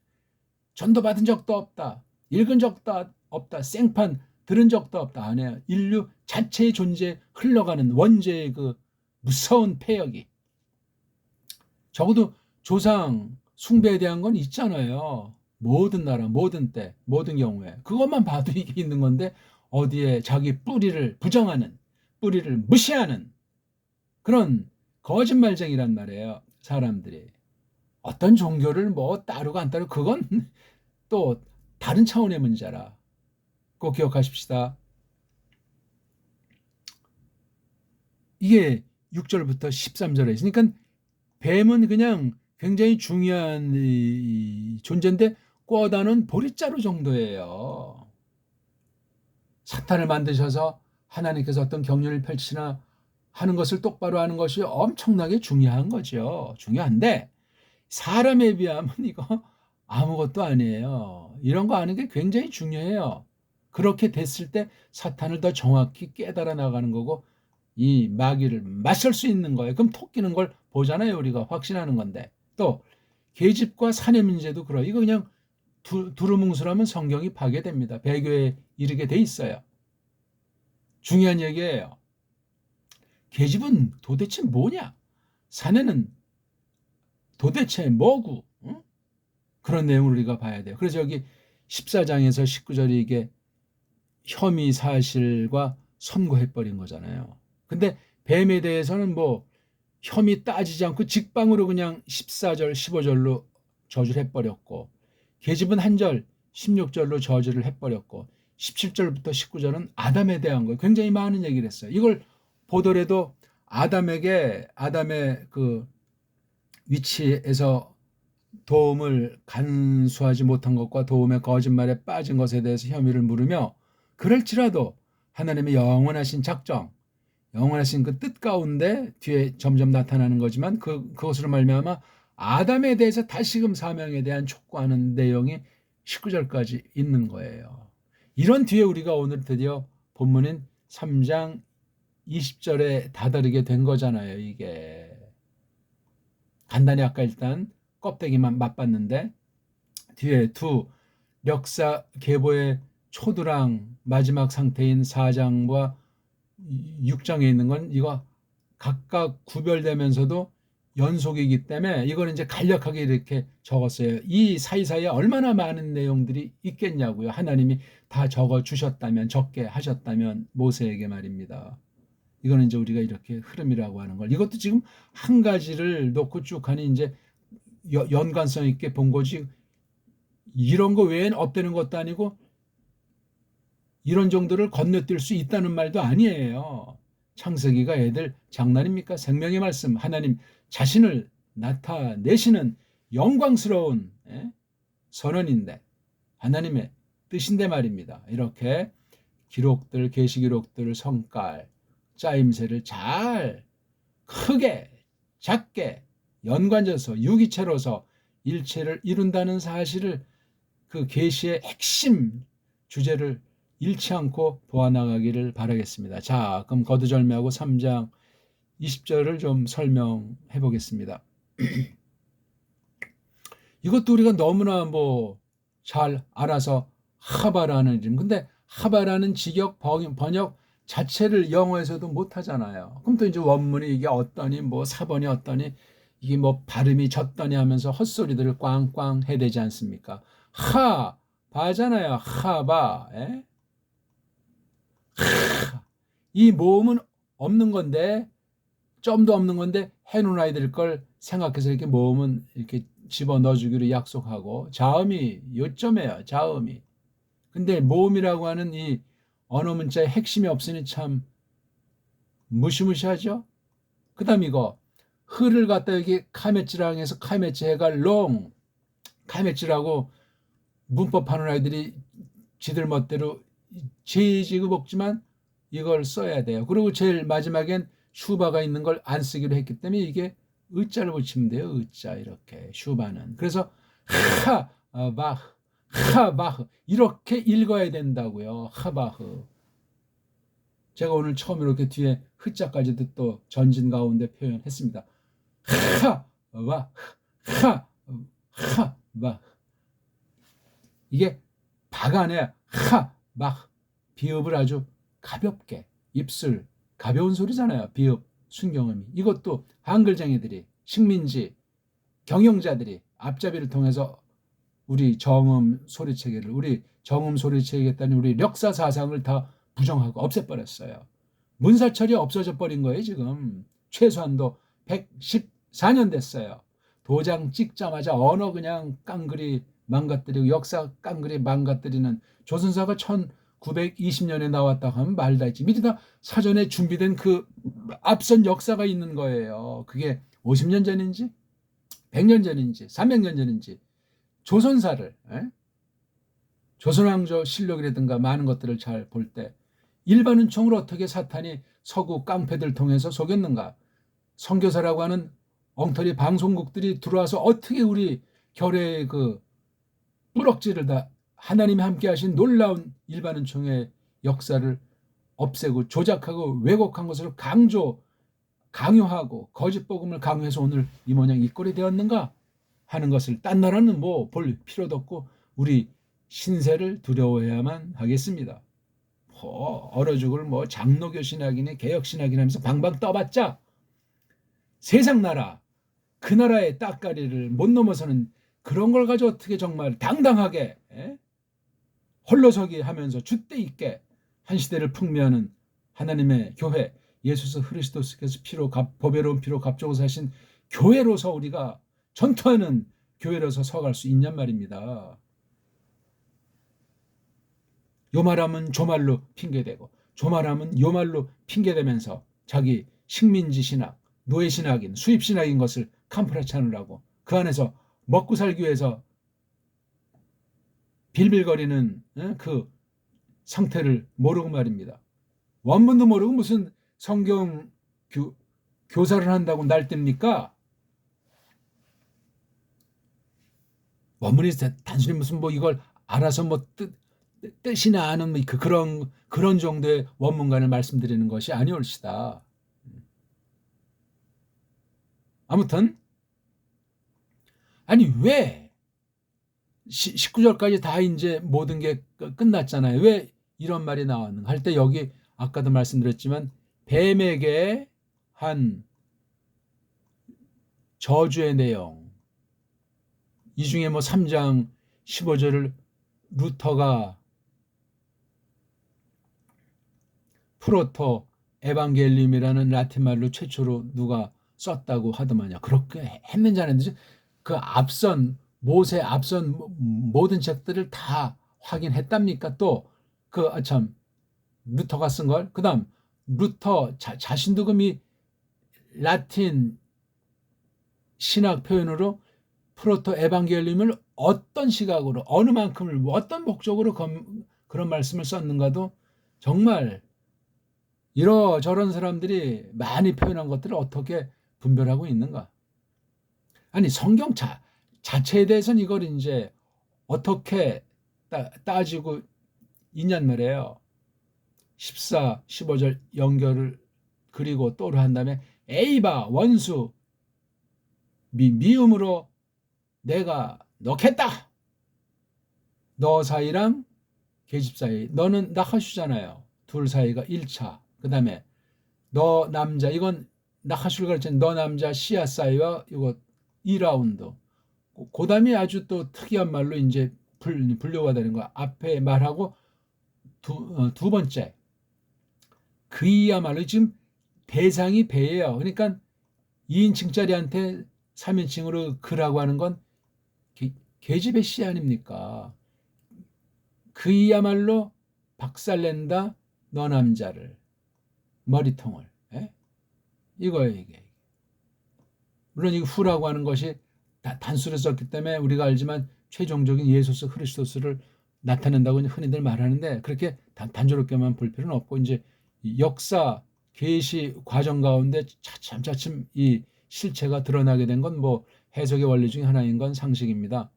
전도받은 적도 없다. 읽은 적도 없다. 생판 들은 적도 없다. 아니에요. 인류 자체의 존재에 흘러가는 원죄의 그 무서운 폐역이. 적어도 조상 숭배에 대한 건 있잖아요. 모든 나라, 모든 때, 모든 경우에. 그것만 봐도 이게 있는 건데 어디에 자기 뿌리를 부정하는, 뿌리를 무시하는 그런 거짓말쟁이란 말이에요. 사람들이. 어떤 종교를 뭐 따르고 안 따르고 그건 또 다른 차원의 문제라. 꼭 기억하십시다. 이게 6절부터 13절에 있으니까 뱀은 그냥 굉장히 중요한 존재인데 꿔다는 보릿자루 정도예요. 사탄을 만드셔서 하나님께서 어떤 경륜을 펼치나 하는 것을 똑바로 하는 것이 엄청나게 중요한 거죠. 중요한데 사람에 비하면 이거 아무것도 아니에요. 이런 거 아는 게 굉장히 중요해요. 그렇게 됐을 때 사탄을 더 정확히 깨달아 나가는 거고 이 마귀를 맞설 수 있는 거예요. 그럼 토끼는 걸 보잖아요. 우리가 확신하는 건데. 또 계집과 사내 문제도 그래요. 이거 그냥 두루뭉술하면 성경이 파괴됩니다. 배교에 이르게 돼 있어요. 중요한 얘기예요. 계집은 도대체 뭐냐? 사내는 도대체 뭐고? 응? 그런 내용을 우리가 봐야 돼요. 그래서 여기 14장에서 19절이 이게 혐의 사실과 선고해버린 거잖아요. 근데 뱀에 대해서는 뭐 혐의 따지지 않고 직방으로 그냥 14절, 15절로 저주를 해버렸고 계집은 한 절, 16절로 저주를 해버렸고 17절부터 19절은 아담에 대한 거예요. 굉장히 많은 얘기를 했어요. 이걸 보더라도 아담의 그 위치에서 도움을 간수하지 못한 것과 도움의 거짓말에 빠진 것에 대해서 혐의를 물으며 그럴지라도 하나님의 영원하신 작정, 영원하신 그 뜻 가운데 뒤에 점점 나타나는 거지만 그것으로 말미암아 아담에 대해서 다시금 사명에 대한 촉구하는 내용이 19절까지 있는 거예요. 이런 뒤에 우리가 오늘 드디어 본문인 3장 20절에 다다르게 된 거잖아요. 이게 간단히 아까 일단 껍데기만 맛봤는데 뒤에 두 멱사 계보의 초두랑 마지막 상태인 4장과 6장에 있는 건 이거 각각 구별되면서도 연속이기 때문에 이거는 이제 간략하게 이렇게 적었어요. 이 사이사이에 얼마나 많은 내용들이 있겠냐고요. 하나님이 다 적어 주셨다면, 적게 하셨다면 모세에게 말입니다. 이거는 이제 우리가 이렇게 흐름이라고 하는 걸. 이것도 지금 한 가지를 놓고 쭉 하니 이제 연관성 있게 본 거지. 이런 거 외에는 없다는 것도 아니고 이런 정도를 건너뛸 수 있다는 말도 아니에요. 창세기가 애들 장난입니까? 생명의 말씀, 하나님 자신을 나타내시는 영광스러운 선언인데 하나님의 뜻인데 말입니다. 이렇게 기록들, 계시 기록들, 성깔, 짜임새를 잘 크게 작게 연관져서 유기체로서 일체를 이룬다는 사실을 그 계시의 핵심 주제를 잃지 않고 보아나가기를 바라겠습니다. 자, 그럼 거두절미하고 3장 20절을 좀 설명해 보겠습니다. 이것도 우리가 너무나 잘 알아서 하바라는 이름. 근데 하바라는 직역 번역 자체를 영어에서도 못 하잖아요. 그럼 또 이제 원문이 이게 어떠니 사번이 어떠니 이게 발음이 졌더니 하면서 헛소리들을 꽝꽝 해대지 않습니까? 하바잖아요. 하바. 이 모음은 없는 건데 점도 없는 건데 해놓아야 될 걸 생각해서 이렇게 모음은 이렇게 집어넣어주기로 약속하고 자음이 요점이에요. 자음이. 근데 모음이라고 하는 이 언어 문자의 핵심이 없으니 참 무시무시하죠. 그 다음 이거 흐를 갖다 여기 카메찌랑 해서 카메찌 해가 롱 카메찌라고 문법하는 아이들이 지들 멋대로 지지고 먹지만 이걸 써야 돼요. 그리고 제일 마지막엔 슈바가 있는 걸 안 쓰기로 했기 때문에 이게 의자를 붙이면 돼요. 의자 이렇게 슈바는. 그래서 하바흐 하바흐 이렇게 읽어야 된다고요. 하바흐. 제가 오늘 처음으로 이렇게 뒤에 흐자까지도 또 전진 가운데 표현했습니다. 하바흐 하바흐 이게 바간에 하바흐 비읍을 아주 가볍게 입술 가벼운 소리잖아요. 비읍 순경음이. 이것도 한글쟁이들이 식민지 경영자들이 앞잡이를 통해서 우리 정음 소리체계를 우리 정음 소리체계겠다니 우리 역사 사상을 다 부정하고 없애버렸어요. 문사철이 없어져 버린 거예요. 지금 최소한도 114년 됐어요. 도장 찍자마자 언어 그냥 깡그리 망가뜨리고 역사 깡그리 망가뜨리는 조선사가 1920년에 나왔다 하면 말다 했지. 밑에다 사전에 준비된 그 앞선 역사가 있는 거예요. 그게 50년 전인지 100년 전인지 300년 전인지 조선사를 조선왕조 실록이라든가 많은 것들을 잘 볼 때 일반 은총을 어떻게 사탄이 서구 깡패들 통해서 속였는가. 선교사라고 하는 엉터리 방송국들이 들어와서 어떻게 우리 결의의 그 뿌럭지를 다 하나님이 함께 하신 놀라운 일반 은총의 역사를 없애고 조작하고 왜곡한 것을 강요하고 거짓 복음을 강요해서 오늘 이 모양 이 꼴이 되었는가 하는 것을 딴 나라는 볼 필요도 없고 우리 신세를 두려워해야만 하겠습니다. 얼어 죽을 장로교 신학이네 개혁 신학이네 하면서 방방 떠봤자 세상 나라 그 나라의 따까리를 못 넘어서는 그런 걸 가지고 어떻게 정말 당당하게 홀로서기 하면서 줏대 있게 한 시대를 풍미하는 하나님의 교회 예수 그리스도께서 피로 보배로운 피로 값주고 사신 교회로서 우리가 전투하는 교회로서 서갈 수 있냔 말입니다. 요 말하면 저 말로 핑계대고 저 말하면 요 말로 핑계대면서 자기 식민지 신학, 노예 신학인, 수입 신학인 것을 캄프라치 하느라고 그 안에서 먹고 살기 위해서 빌빌거리는 그 상태를 모르고 말입니다. 원문도 모르고 무슨 성경 교사를 한다고 날뛰니까 원문이 단순히 무슨 뭐 이걸 알아서 뭐 뜻이나 아는 뭐 그런 정도의 원문관을 말씀드리는 것이 아니올시다. 아무튼 아니 왜 19절까지 다 이제 모든 게 끝났잖아요. 왜 이런 말이 나왔는가 할 때 여기 아까도 말씀드렸지만 뱀에게 한 저주의 내용 이 중에 뭐 3장 15절을 루터가 프로토 에반겔리움이라는 라틴 말로 최초로 누가 썼다고 하더만요. 그렇게 했는지 안 했는지 그 앞선 모세 앞선 모든 책들을 다 확인했답니까? 또 그 참 루터가 쓴 걸 그다음 루터 자신도 이 라틴 신학 표현으로 프로토 에반겔리움을 어떤 시각으로 어느 만큼을 어떤 목적으로 그런 말씀을 썼는가도 정말 이러저런 사람들이 많이 표현한 것들을 어떻게 분별하고 있는가? 아니 성경 자체에 대해서는 이걸 이제 어떻게 따지고 있냔 말이에요. 14, 15절 연결을 그리고 또를 한 다음에 에이바 원수 미음으로 내가 넣겠다. 너 사이랑 계집 사이 너는 나하슈잖아요. 둘 사이가 1차 그 다음에 너 남자 이건 나하슈를 가르치는 너 남자 씨앗 사이와 이거 2라운드 그 다음에 아주 또 특이한 말로 이제 분류가 되는 거야. 앞에 말하고 두 번째 그이야말로 지금 대상이 배예요. 그러니까 2인칭짜리한테 3인칭으로 그라고 하는 건 계집의 씨 아닙니까? 그이야말로 박살낸다 너 남자를 머리통을 이거예요 이게. 물론 이 후라고 하는 것이 단수로 썼기 때문에 우리가 알지만 최종적인 예수 그리스도를 나타낸다고 흔히들 말하는데 그렇게 단조롭게만 볼 필요는 없고 이제 역사 계시 과정 가운데 차츰 이 실체가 드러나게 된 건 뭐 해석의 원리 중에 하나인 건 상식입니다.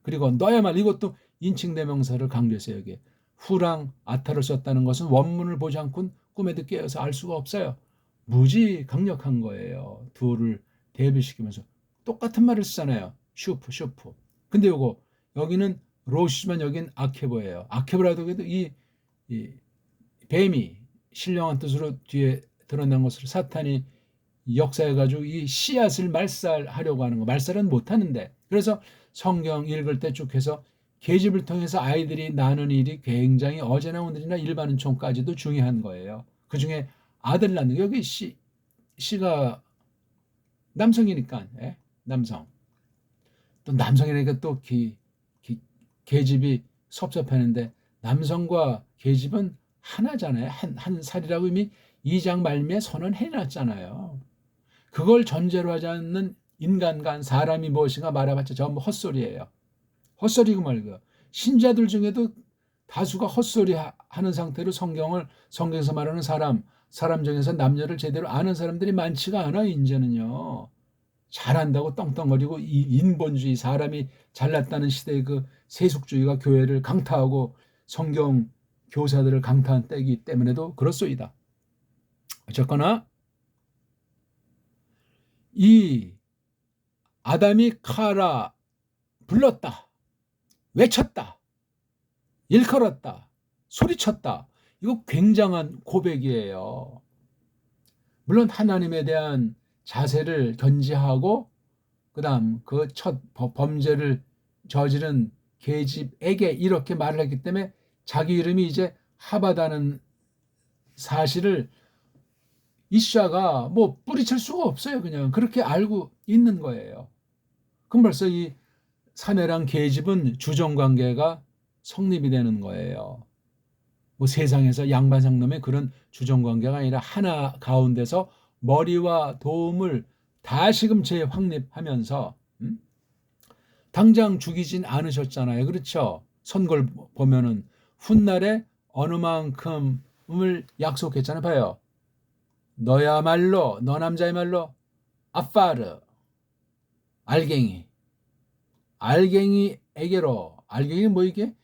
그리고 너야말로 이것도 인칭대명사를 강조해서 여기에 후랑 아타를 썼다는 것은 원문을 보지 않고는 꿈에도 깨어서 알 수가 없어요. 무지 강력한 거예요. 둘을 대비시키면서 똑같은 말을 쓰잖아요. 슈프. 근데 요거 여기는 로시지만 여긴 아케보예요. 아케보라도 해도 이 뱀이 신령한 뜻으로 뒤에 드러난 것으로 사탄이 역사해가지고 이 씨앗을 말살하려고 하는 거. 말살은 못하는데 그래서 성경 읽을 때 쭉 해서 계집을 통해서 아이들이 나는 일이 굉장히 어제나 오늘이나 일반은총까지도 중요한 거예요. 그 중에 아들 낳는 여기 씨가 남성이니까 남성 또 남성이니까 또 계집이 섭섭했는데 남성과 계집은 하나잖아요. 한 살이라고 이미 2장 말미에 선언해놨잖아요. 그걸 전제로 하지 않는 인간간 사람이 무엇인가 말해봤자 전부 헛소리예요. 헛소리고 말고요. 신자들 중에도 다수가 헛소리 하는 상태로 성경에서 말하는 사람 중에서 남녀를 제대로 아는 사람들이 많지가 않아요. 이제는요. 잘한다고 떵떵거리고 이 인본주의 사람이 잘났다는 시대의 그 세속주의가 교회를 강타하고 성경 교사들을 강타한 때이기 때문에도 그렇소이다. 어쨌거나 이 아담이 카라 불렀다, 외쳤다, 일컬었다, 소리쳤다. 이거 굉장한 고백이에요. 물론 하나님에 대한 자세를 견지하고 그다음 그 첫 범죄를 저지른 계집에게 이렇게 말을 했기 때문에 자기 이름이 이제 하바다는 사실을 이샤가 뭐 뿌리칠 수가 없어요. 그냥 그렇게 알고 있는 거예요. 그럼 벌써 이 사내랑 계집은 주정관계가 성립이 되는 거예요. 뭐 세상에서 양반상놈의 그런 주정관계가 아니라 하나 가운데서 머리와 도움을 다시금 재확립하면서 당장 죽이진 않으셨잖아요. 그렇죠? 선걸 보면은 훗날에 어느 만큼을 약속했잖아요. 봐요. 너야말로, 너 남자의 말로 아파르, 알갱이, 알갱이에게로, 알갱이 뭐 이게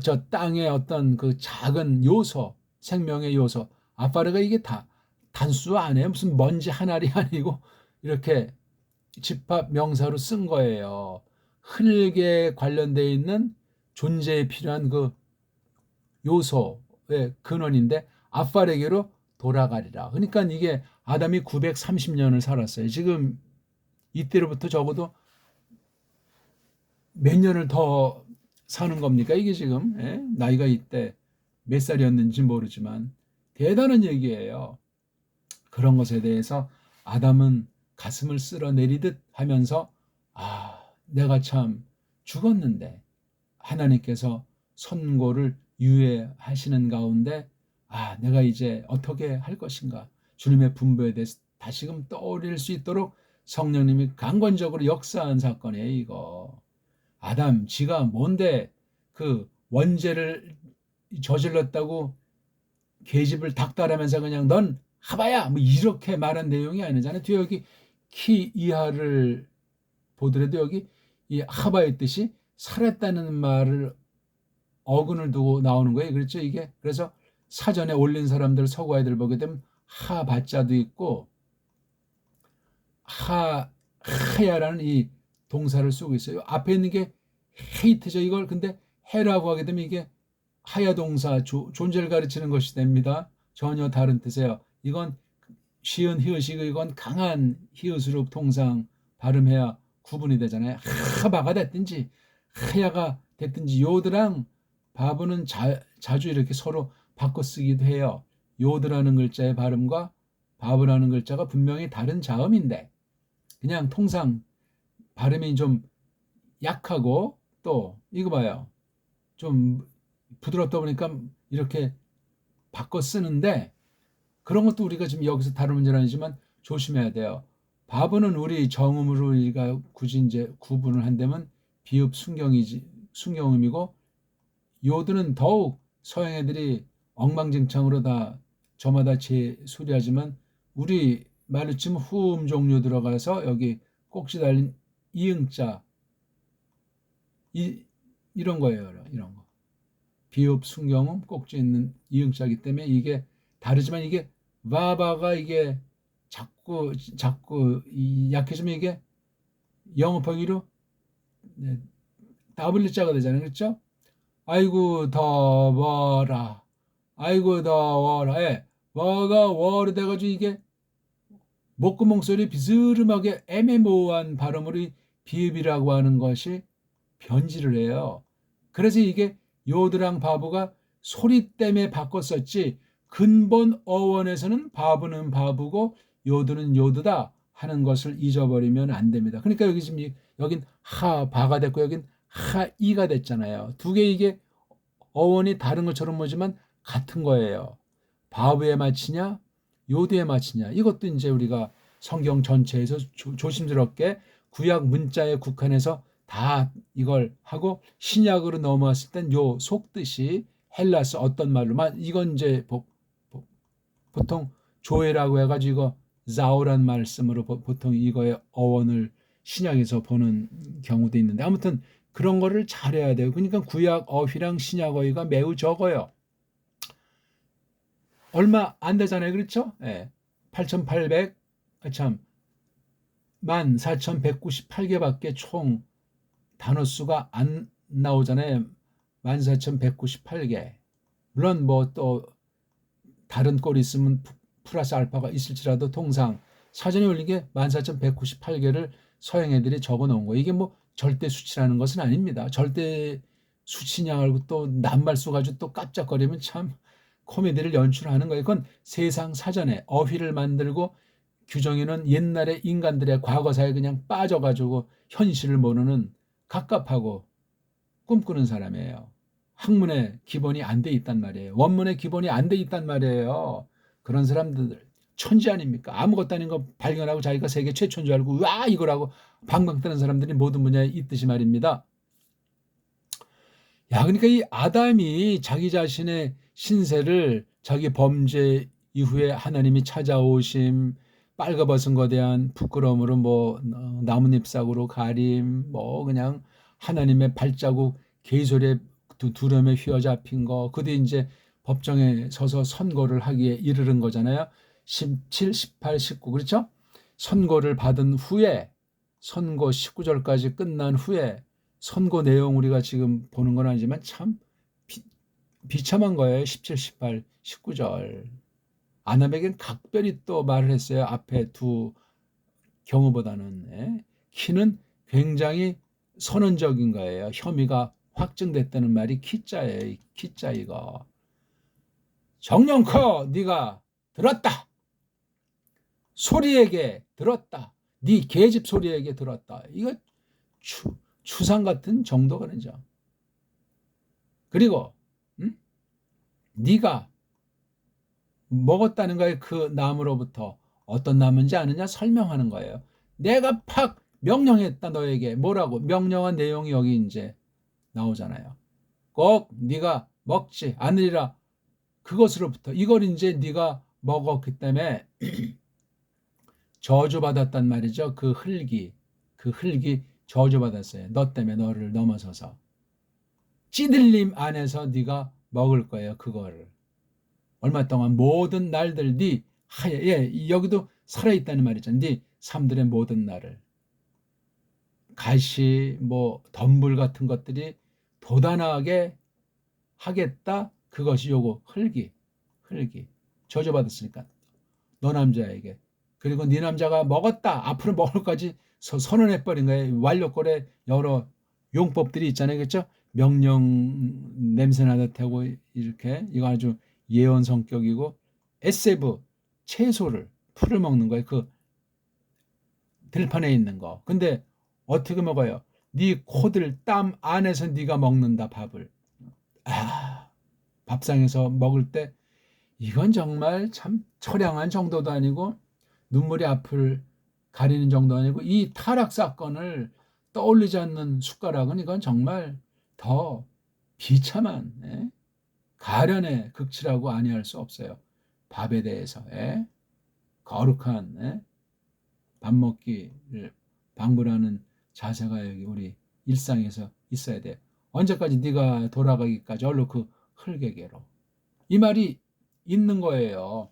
저 땅의 어떤 그 작은 요소, 생명의 요소, 아파르가 이게 다 단수 아니에요. 무슨 먼지 한 알이 아니고 이렇게 집합 명사로 쓴 거예요. 흙에 관련되어 있는 존재에 필요한 그 요소의 근원인데 아파르에게로 돌아가리라. 그러니까 이게 아담이 930년을 살았어요. 지금 이때로부터 적어도 몇 년을 더 사는 겁니까? 이게 지금 나이가 이때 몇 살이었는지 모르지만 대단한 얘기예요. 그런 것에 대해서 아담은 가슴을 쓸어내리듯 하면서 내가 참 죽었는데 하나님께서 선고를 유예하시는 가운데 내가 이제 어떻게 할 것인가 주님의 분부에 대해서 다시금 떠올릴 수 있도록 성령님이 강권적으로 역사한 사건이에요. 이거 아담 지가 뭔데 그 원죄를 저질렀다고 계집을 닥달하면서 그냥 넌 하바야 뭐 이렇게 말한 내용이 아니잖아요. 뒤에 여기 키 이하를 보더라도 여기 이 하바의 뜻이 살았다는 말을 어근을 두고 나오는 거예요. 그렇죠? 이게 그래서 사전에 올린 사람들 서구아이들 보게 되면 하바자도 있고 하야라는 이 동사를 쓰고 있어요. 앞에 있는 게 헤이트죠. 이걸 근데 해라고 하게 되면 이게 하야 동사 존재를 가르치는 것이 됩니다. 전혀 다른 뜻이에요. 이건 시은 히읗이고 이건 강한 히읗으로 통상 발음해야 구분이 되잖아요. 하바가 됐든지 하야가 됐든지 요드랑 바브는 자주 이렇게 서로 바꿔 쓰기도 해요. 요드라는 글자의 발음과 바브라는 글자가 분명히 다른 자음인데 그냥 통상 발음이 좀 약하고 또 이거 봐요. 좀 부드럽다 보니까 이렇게 바꿔 쓰는데 그런 것도 우리가 지금 여기서 다룰 문제는 아니지만 조심해야 돼요. 바브는 우리 정음으로 우리가 굳이 이제 구분을 한다면 비읍 순경음이고 요드는 더욱 서양 애들이 엉망진창으로 다 저마다 재수리하지만 우리 말로 치면 후음 종류 들어가서 여기 꼭지 달린 이응자 이런 거예요. 이런 거. 비읍 순경음 꼭지 있는 이응자이기 때문에 이게 다르지만 이게 바바가 이게 자꾸 약해지면 이게 영어평이로 W자가 되잖아요. 그렇죠? 아이고 더워라. 아이고 더워라. 뭐가 워로 돼가지고 이게 목구멍 소리 비스름하게 애매모호한 발음으로 비읍이라고 하는 것이 변질을 해요. 그래서 이게 요드랑 바브가 소리 때문에 바꿨었지 근본 어원에서는 바브는 바브고 요드는 요드다 하는 것을 잊어버리면 안 됩니다. 그러니까 여기 지금 여긴 하바가 됐고 여긴 하이가 됐잖아요. 두 개 이게 어원이 다른 것처럼 보지만 같은 거예요. 바브에 맞히냐 요드에 맞히냐 이것도 이제 우리가 성경 전체에서 조심스럽게 구약 문자에 국한해서 다 이걸 하고 신약으로 넘어왔을 땐 요 속뜻이 헬라스 어떤 말로만 이건 이제 보통 조회라고 해가지고 자오란 말씀으로 보통 이거의 어원을 신약에서 보는 경우도 있는데 아무튼 그런 거를 잘해야 돼요. 그러니까 구약 어휘랑 신약 어휘가 매우 적어요. 얼마 안 되잖아요. 그렇죠? 8,800 참 14,198개밖에 총 단어 수가 안 나오잖아요. 14,198개. 물론 뭐 또 다른 꼴이 있으면 플러스 알파가 있을지라도 통상 사전에 올린 게 14,198개를 서양 애들이 적어 놓은 거예요. 이게 뭐 절대 수치라는 것은 아닙니다. 절대 수치냐 알고 또 낱말 써가지고 또 깜짝거리면 참 코미디를 연출하는 거예요. 그건 세상 사전에 어휘를 만들고 규정에는 옛날에 인간들의 과거사에 그냥 빠져가지고 현실을 모르는 갑갑하고 꿈꾸는 사람이에요. 학문의 기본이 안 돼 있단 말이에요. 원문의 기본이 안 돼 있단 말이에요. 그런 사람들 천재 아닙니까? 아무것도 아닌 거 발견하고 자기가 세계 최초인 줄 알고 와 이거라고 방방 뜨는 사람들이 모든 분야에 있듯이 말입니다. 야, 그러니까 이 아담이 자기 자신의 신세를 자기 범죄 이후에 하나님이 찾아오심, 빨가벗은 것에 대한 부끄러움으로 뭐 나뭇잎 싹으로 가림, 뭐 그냥 하나님의 발자국 개소리에 두려움에 휘어잡힌 거, 그뒤 이제 법정에 서서 선고를 하기에 이르는 거잖아요. 17, 18, 19 그렇죠? 선고를 받은 후에 선고 19절까지 끝난 후에 선고 내용 우리가 지금 보는 건 아니지만 참 비참한 거예요. 17, 18, 19절. 아담에겐 각별히 또 말을 했어요. 앞에 두 경우보다는. 예? 키는 굉장히 선언적인 거예요. 혐의가 확증됐다는 말이 키자예요. 키자 이거. 정령커 네가 들었다. 소리에게 들었다. 네 계집 소리에게 들었다. 이거 추상 같은 정도가 되죠. 그리고 네가 먹었다는 거에 그 나무로부터 어떤 나무인지 아느냐 설명하는 거예요. 내가 팍 명령했다 너에게. 뭐라고? 명령한 내용이 여기 이제 나오잖아요. 꼭 네가 먹지 않으리라. 그것으로부터 이걸 이제 네가 먹었기 때문에 저주받았단 말이죠. 그 흙이 저주받았어요. 너 때문에 너를 넘어서서. 찌들림 안에서 네가 먹을 거예요. 그거를. 얼마 동안 모든 날들 네 하에 여기도 살아있다는 말이죠. 네 삶들의 모든 날을. 가시 뭐 덤불 같은 것들이 도단하게 하겠다. 그것이 요거 흙이 저주받았으니까 너 남자에게. 그리고 네 남자가 먹었다. 앞으로 먹을 까지 선언해버린 거예요. 완료골에 여러 용법들이 있잖아요. 그렇죠? 명령 냄새 나듯 하고 이렇게 이거 아주 예언 성격이고 에세브 채소를 풀을 먹는 거예요. 그 들판에 있는 거. 근데 어떻게 먹어요? 네 코들 땀 안에서 네가 먹는다 밥을. 밥상에서 먹을 때 이건 정말 참 처량한 정도도 아니고 눈물이 앞을 가리는 정도 아니고 이 타락 사건을 떠올리지 않는 숟가락은 이건 정말 더 비참한 가련의 극치라고 아니할 수 없어요. 밥에 대해서 거룩한 밥 먹기를 방불하는 자세가 여기 우리 일상에서 있어야 돼. 언제까지 네가 돌아가기까지 얼른 그 흙에게로. 이 말이 있는 거예요.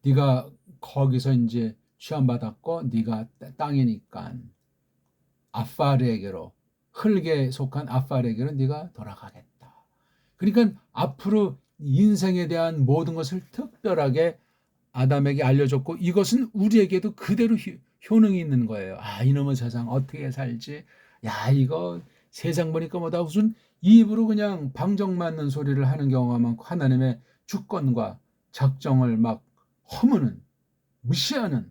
네가 거기서 이제 취함받았고 네가 땅이니까 아파르에게로 흙에 속한 아파르에게로 네가 돌아가겠다. 그러니까 앞으로 인생에 대한 모든 것을 특별하게 아담에게 알려줬고 이것은 우리에게도 그대로 효능이 있는 거예요. 아 이놈의 세상 어떻게 살지? 야 이거 세상 보니까 뭐다 무슨 입으로 그냥 방정 맞는 소리를 하는 경우가 많고 하나님의 주권과 작정을 막 허무는 무시하는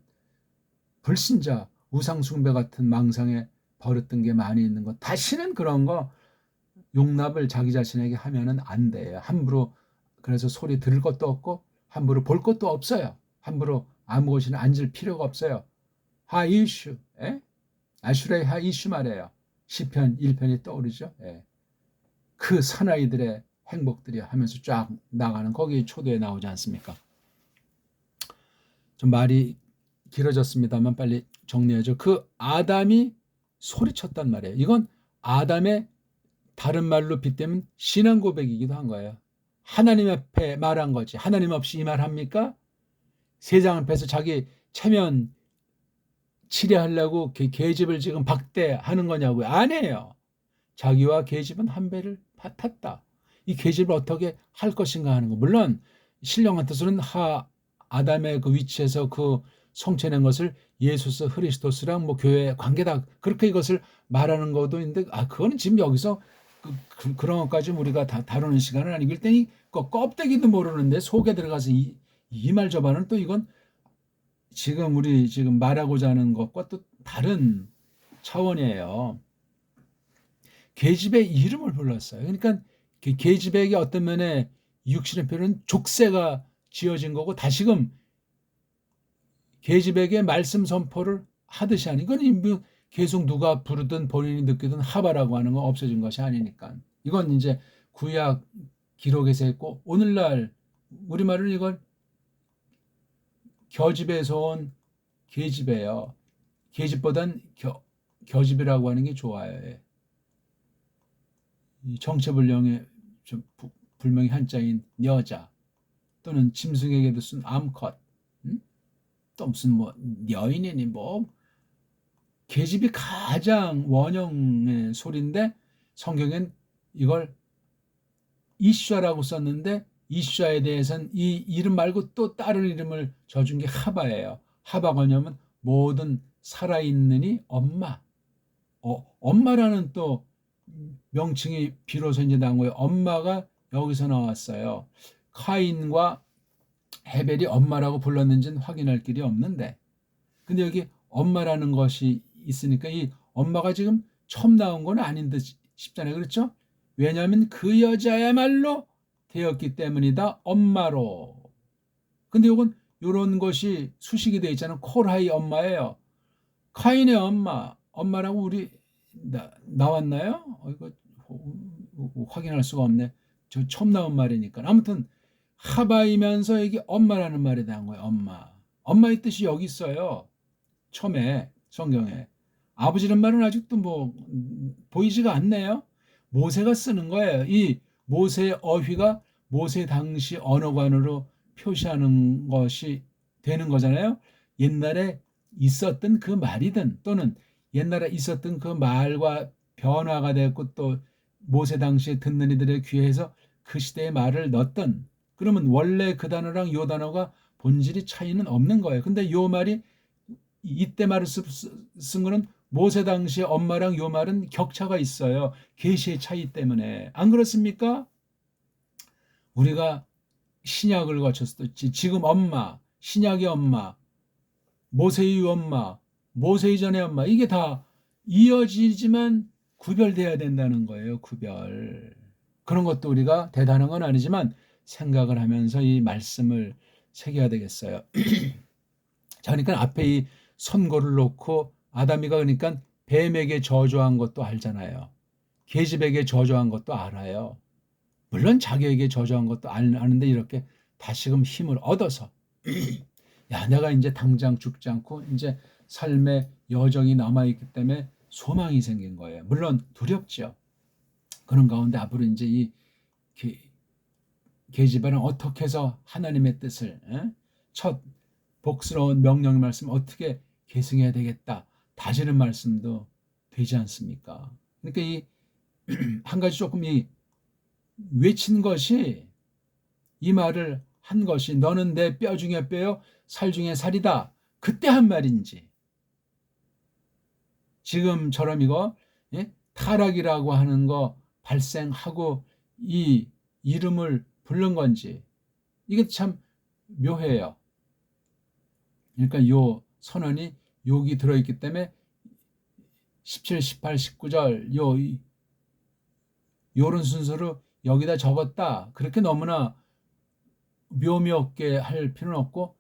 불신자 우상숭배 같은 망상에 버렸던 게 많이 있는 거. 다시는 그런 거 용납을 자기 자신에게 하면은 안 돼요. 함부로 그래서 소리 들을 것도 없고 함부로 볼 것도 없어요. 함부로 아무 곳이나 앉을 필요가 없어요. 하이슈, 아슈레이 하이슈 말이에요. 시편 1편이 떠오르죠. 그 사나이들의 행복들이 하면서 쫙 나가는 거기 초도에 나오지 않습니까? 좀 말이 길어졌습니다만 빨리 정리하죠. 그 아담이 소리쳤단 말이에요. 이건 아담의 다른 말로 빗대면 신앙 고백이기도 한 거예요. 하나님 앞에 말한 거지. 하나님 없이 이 말 합니까? 세상 앞에서 자기 체면 치레하려고 계집을 지금 박대하는 거냐고요. 아니에요. 자기와 계집은 한 배를 탔다. 이 계집을 어떻게 할 것인가 하는 거. 물론 신령한 뜻으로는 아담의 그 위치에서 그 성취된 것을 예수스 그리스도스랑 뭐 교회 관계다 그렇게 이것을 말하는 것도 있는데 그거는 지금 여기서 그런 것까지 우리가 다 다루는 시간은 아니고 일단 껍데기도 모르는데 속에 들어가서 이 말 저 말은 또 이건 지금 우리 지금 말하고자 하는 것과 또 다른 차원이에요. 계집의 이름을 불렀어요. 그러니까 계집에게 어떤 면에 육신의 표현은 족쇄가 지어진 거고 다시금 계집에게 말씀 선포를 하듯이 하는 이건 뭐 계속 누가 부르든 본인이 느끼든 하바라고 하는 건 없어진 것이 아니니까. 이건 이제 구약 기록에서 했고 오늘날 우리말은 이건 겨집에서 온 계집이에요. 계집보단 겨집이라고 하는 게 좋아요. 정체불명의 불명의 한자인 여자 또는 짐승에게도 쓴 암컷, 또 무슨 뭐 여인이니 뭐 계집이 가장 원형의 소리인데 성경엔 이걸 이슈아라고 썼는데 이슈아에 대해서는 이 이름 말고 또 다른 이름을 져준 게 하바예요. 하바가 뭐냐면 모든 살아있는이 엄마. 엄마라는 또 명칭이 비로소 이제 나온 거예요. 엄마가 여기서 나왔어요. 카인과 헤벨이 엄마라고 불렀는지는 확인할 길이 없는데 근데 여기 엄마라는 것이 있으니까 이 엄마가 지금 처음 나온 건 아닌 듯 싶잖아요. 그렇죠? 왜냐하면 그 여자야말로 되었기 때문이다. 엄마로. 근데 이건 이런 것이 수식이 되어 있잖아요. 콜하이 엄마예요. 카인의 엄마라고 우리 나왔나요? 이거 확인할 수가 없네. 저 처음 나온 말이니까. 아무튼 하바이면서 여기 엄마라는 말이 나온 거예요. 엄마의 뜻이 여기 있어요. 처음에 성경에. 아버지란 말은 아직도 뭐 보이지가 않네요. 모세가 쓰는 거예요. 이 모세의 어휘가 모세 당시 언어관으로 표시하는 것이 되는 거잖아요. 옛날에 있었던 그 말이든 또는 옛날에 있었던 그 말과 변화가 됐고 또 모세 당시에 듣는 이들의 귀에서 그 시대의 말을 넣었던 그러면 원래 그 단어랑 요 단어가 본질이 차이는 없는 거예요. 근데 요 말이 이때 말을 쓴 거는 모세 당시의 엄마랑 요 말은 격차가 있어요. 계시의 차이 때문에. 안 그렇습니까? 우리가 신약을 거쳤을 때 지금 엄마, 신약의 엄마, 모세의 엄마, 모세 이전의 엄마 이게 다 이어지지만 구별돼야 된다는 거예요. 구별. 그런 것도 우리가 대단한 건 아니지만 생각을 하면서 이 말씀을 새겨야 되겠어요. 자, 그러니까 앞에 이 선고를 놓고 아담이가 그러니까 뱀에게 저주한 것도 알잖아요. 계집에게 저주한 것도 알아요. 물론 자기에게 저주한 것도 아는데 이렇게 다시금 힘을 얻어서 야, 내가 이제 당장 죽지 않고 이제 삶의 여정이 남아있기 때문에 소망이 생긴 거예요. 물론 두렵죠. 그런 가운데 앞으로 이제 이 계집아는 어떻게 해서 하나님의 뜻을 첫 복스러운 명령의 말씀 어떻게 계승해야 되겠다 다지는 말씀도 되지 않습니까? 그러니까 이 한 가지 조금 이 외친 것이 이 말을 한 것이 너는 내 뼈 중에 뼈요 살 중에 살이다 그때 한 말인지 지금처럼 이거 타락이라고 하는 거 발생하고 이 이름을 부른 건지 이게 참 묘해요. 그러니까 요 선언이 여기 들어있기 때문에 17, 18, 19절 요런 순서로 여기다 적었다. 그렇게 너무나 묘미 없게 할 필요는 없고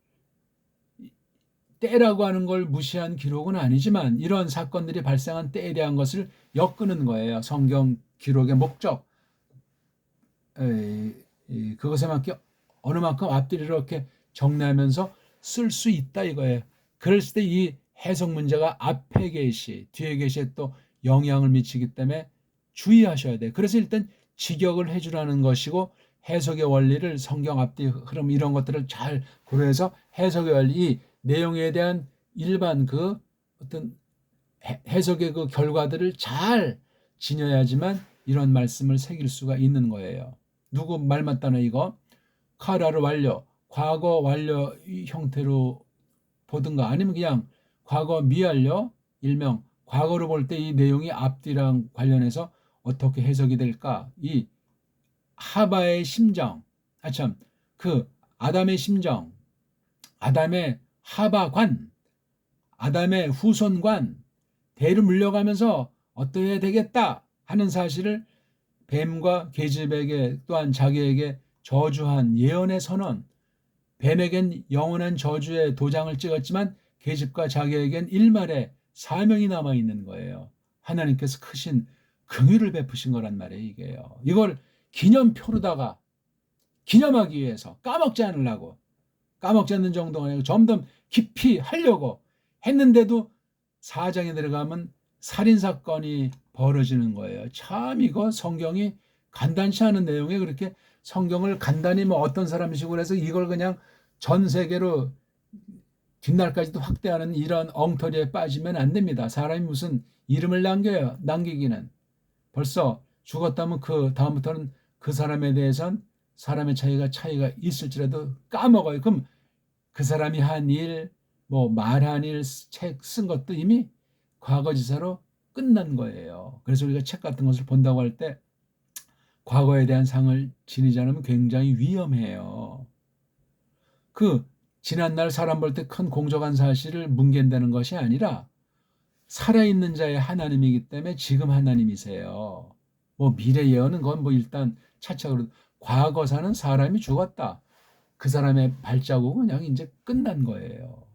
때라고 하는 걸 무시한 기록은 아니지만 이런 사건들이 발생한 때에 대한 것을 엮는 거예요. 성경 기록의 목적. 그것에 맞게 어느 만큼 앞뒤를 이렇게 정리하면서 쓸 수 있다 이거예요. 그랬을 때 이 해석 문제가 앞에 계시, 뒤에 계시에 또 영향을 미치기 때문에 주의하셔야 돼요. 그래서 일단 직역을 해주라는 것이고 해석의 원리를 성경 앞뒤 흐름 이런 것들을 잘 고려해서 해석의 원리, 이 내용에 대한 일반 그 어떤 해석의 그 결과들을 잘 지녀야지만 이런 말씀을 새길 수가 있는 거예요. 누구 말 맞다나 이거 카라를 완료, 과거 완료 형태로 보든가 아니면 그냥 과거 미완료 일명 과거로 볼 때 이 내용이 앞뒤랑 관련해서 어떻게 해석이 될까? 이 하바의 심정, 참 그 아담의 심정, 아담의 하바관, 아담의 후손관, 대를 물려가면서 어떠해야 되겠다 하는 사실을 뱀과 계집에게 또한 자기에게 저주한 예언의 선언 뱀에겐 영원한 저주의 도장을 찍었지만 계집과 자기에겐 일말의 사명이 남아있는 거예요. 하나님께서 크신 긍휼을 베푸신 거란 말이에요. 이게요. 이걸 기념표로다가 기념하기 위해서 까먹지 않으려고, 까먹지 않는 정도가 아니고 점점 깊이 하려고 했는데도 4장에 들어가면 살인사건이 벌어지는 거예요. 참 이거 성경이 간단치 않은 내용에 그렇게 성경을 간단히 뭐 어떤 사람식으로 해서 이걸 그냥 전 세계로 뒷날까지도 확대하는 이런 엉터리에 빠지면 안 됩니다. 사람이 무슨 이름을 남기기는 벌써 죽었다면 그 다음부터는 그 사람에 대해선 사람의 차이가 있을지라도 까먹어요. 그럼 그 사람이 한 일, 뭐 말한 일, 책 쓴 것도 이미 과거지사로 끝난 거예요. 그래서 우리가 책 같은 것을 본다고 할 때 과거에 대한 상을 지니지 않으면 굉장히 위험해요. 그 지난날 사람 볼 때 큰 공적한 사실을 뭉갠다는 것이 아니라 살아있는 자의 하나님이기 때문에 지금 하나님이세요. 뭐 미래 예언은 건 뭐 일단 차차로 과거사는 사람이 죽었다. 그 사람의 발자국은 그냥 이제 끝난 거예요.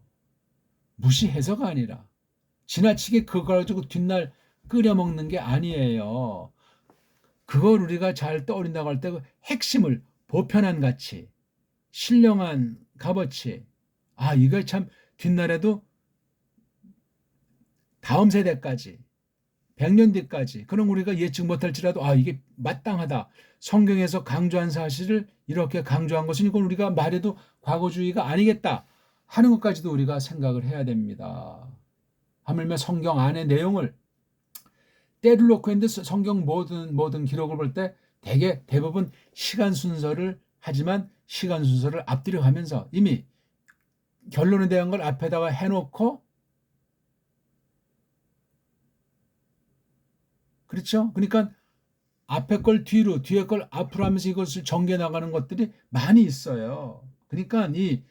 무시해서가 아니라 지나치게 그걸 가지고 뒷날 끓여먹는 게 아니에요. 그걸 우리가 잘 떠올린다고 할 때 그 핵심을 보편한 가치, 신령한 값어치, 이거 참 뒷날에도 다음 세대까지 100년 뒤까지 그럼 우리가 예측 못할지라도 이게 마땅하다. 성경에서 강조한 사실을 이렇게 강조한 것은 이건 우리가 말해도 과거주의가 아니겠다 하는 것까지도 우리가 생각을 해야 됩니다. 하물며 성경 안의 내용을 때를 놓고 했는데 성경 모든 기록을 볼 때 대부분 시간 순서를 하지만 시간 순서를 앞뒤로 가면서 이미 결론에 대한 걸 앞에다가 해놓고 그렇죠? 그러니까 앞에 걸 뒤로, 뒤에 걸 앞으로 하면서 이것을 전개 나가는 것들이 많이 있어요. 그러니까 이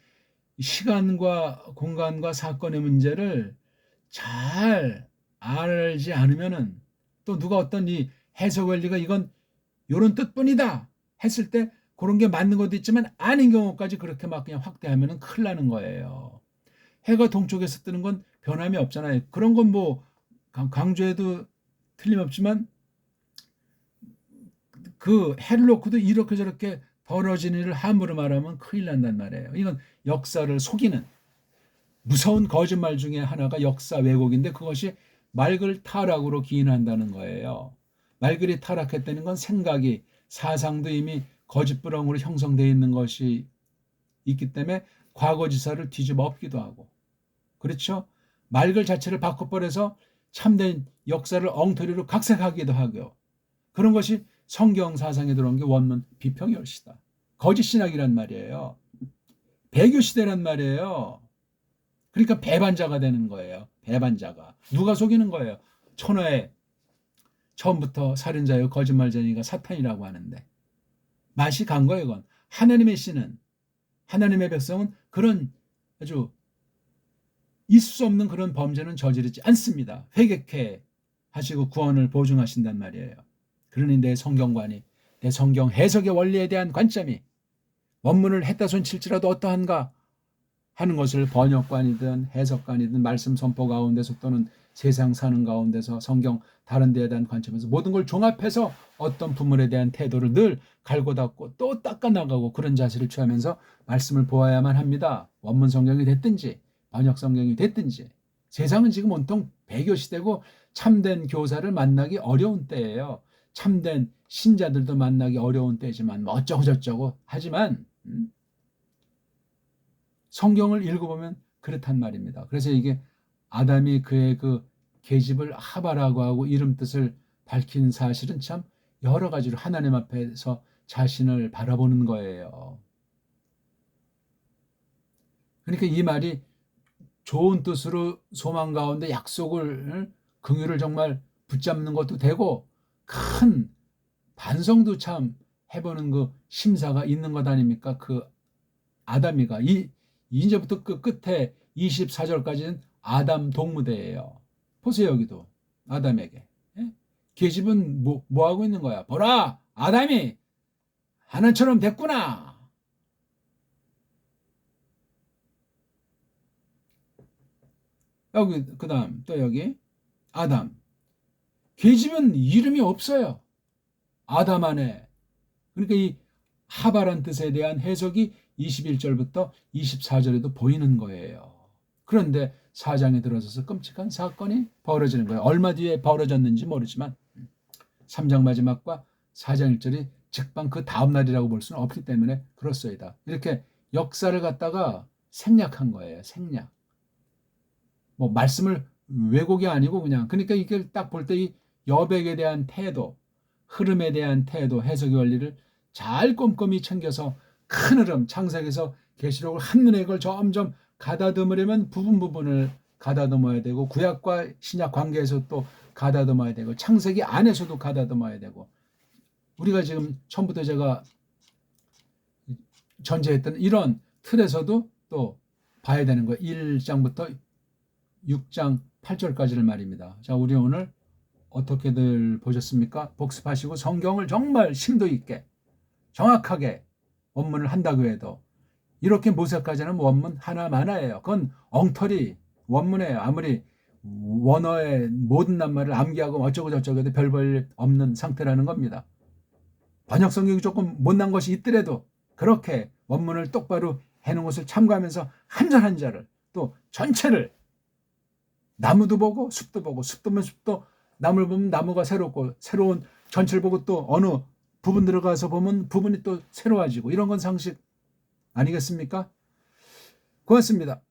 시간과 공간과 사건의 문제를 잘 알지 않으면은 또 누가 어떤 이 해석 원리가 이건 요런 뜻뿐이다 했을 때 그런 게 맞는 것도 있지만 아닌 경우까지 그렇게 막 그냥 확대하면은 큰일 나는 거예요. 해가 동쪽에서 뜨는 건 변함이 없잖아요. 그런 건 뭐 강조해도 틀림없지만 그 해를 놓고도 이렇게 저렇게 벌어지는 일을 함부로 말하면 큰일 난단 말이에요. 이건 역사를 속이는 무서운 거짓말 중에 하나가 역사 왜곡인데 그것이 말글 타락으로 기인한다는 거예요. 말글이 타락했다는 건 생각이 사상도 이미 거짓부렁으로 형성되어 있는 것이 있기 때문에 과거지사를 뒤집어 엎기도 하고 그렇죠? 말글 자체를 바꿔버려서 참된 역사를 엉터리로 각색하기도 하고요. 그런 것이 성경 사상에 들어온 게 원문 비평열시다. 거짓 신학이란 말이에요. 배교 시대란 말이에요. 그러니까 배반자가 되는 거예요. 배반자가. 누가 속이는 거예요? 천하에 처음부터 살인자요 거짓말쟁이가 사탄이라고 하는데 맛이 간 거예요. 이건. 하나님의 씨는 하나님의 백성은 그런 아주 있을 수 없는 그런 범죄는 저지르지 않습니다. 회개케 하시고 구원을 보증하신단 말이에요. 그러니 내 성경관이 내 성경 해석의 원리에 대한 관점이 원문을 했다 손칠지라도 어떠한가 하는 것을 번역관이든 해석관이든 말씀 선포 가운데서 또는 세상 사는 가운데서 성경 다른 데에 대한 관점에서 모든 걸 종합해서 어떤 부분에 대한 태도를 늘 갈고 닦고 또 닦아나가고 그런 자세를 취하면서 말씀을 보아야만 합니다. 원문 성경이 됐든지 번역 성경이 됐든지 세상은 지금 온통 배교 시대고 참된 교사를 만나기 어려운 때예요. 참된 신자들도 만나기 어려운 때지만 뭐 어쩌고 저쩌고 하지만 성경을 읽어보면 그렇단 말입니다. 그래서 이게 아담이 그의 그 계집을 하바라고 하고 이름 뜻을 밝힌 사실은 참 여러 가지로 하나님 앞에서 자신을 바라보는 거예요. 그러니까 이 말이 좋은 뜻으로 소망 가운데 약속을 긍휼을 정말 붙잡는 것도 되고 큰 반성도 참 해보는 그 심사가 있는 것 아닙니까? 그 아담이가 이제부터 그 끝에 24절까지는 아담 동무대예요. 보세요 여기도 아담에게 계집은 뭐 하고 있는 거야? 보라 아담이 하나처럼 됐구나. 여기 그다음 또 여기 아담. 계집은 이름이 없어요. 아담 안에. 그러니까 이 하바란 뜻에 대한 해석이 21절부터 24절에도 보이는 거예요. 그런데 4장에 들어서서 끔찍한 사건이 벌어지는 거예요. 얼마 뒤에 벌어졌는지 모르지만 3장 마지막과 4장 1절이 즉방 그 다음 날이라고 볼 수는 없기 때문에 그렇소이다. 이렇게 역사를 갖다가 생략한 거예요. 생략. 뭐 말씀을 왜곡이 아니고 그냥 그러니까 이걸 딱 볼 때 이 여백에 대한 태도, 흐름에 대한 태도, 해석의 원리를 잘 꼼꼼히 챙겨서 큰 흐름, 창세기에서 계시록을 한눈에 이걸 점점 가다듬으려면 부분을 가다듬어야 되고 구약과 신약 관계에서 또 가다듬어야 되고 창세기 안에서도 가다듬어야 되고 우리가 지금 처음부터 제가 전제했던 이런 틀에서도 또 봐야 되는 거예요. 1장부터 6장 8절까지를 말입니다. 자, 우리 오늘 어떻게들 보셨습니까? 복습하시고 성경을 정말 심도 있게 정확하게 원문을 한다고 해도 이렇게 모색하자는 원문 하나만화예요. 그건 엉터리 원문이에요. 아무리 원어의 모든 낱말을 암기하고 어쩌고 저쩌고 해도 별 볼 없는 상태라는 겁니다. 번역 성경이 조금 못난 것이 있더라도 그렇게 원문을 똑바로 해놓은 것을 참고하면서 한 절 한 절을 또 전체를 나무도 보고 숲도 보고 숲도 보면 숲도 나무를 보면 나무가 새롭고 새로운 전체를 보고 또 어느 부분 들어가서 보면 부분이 또 새로워지고 이런 건 상식 아니겠습니까? 고맙습니다.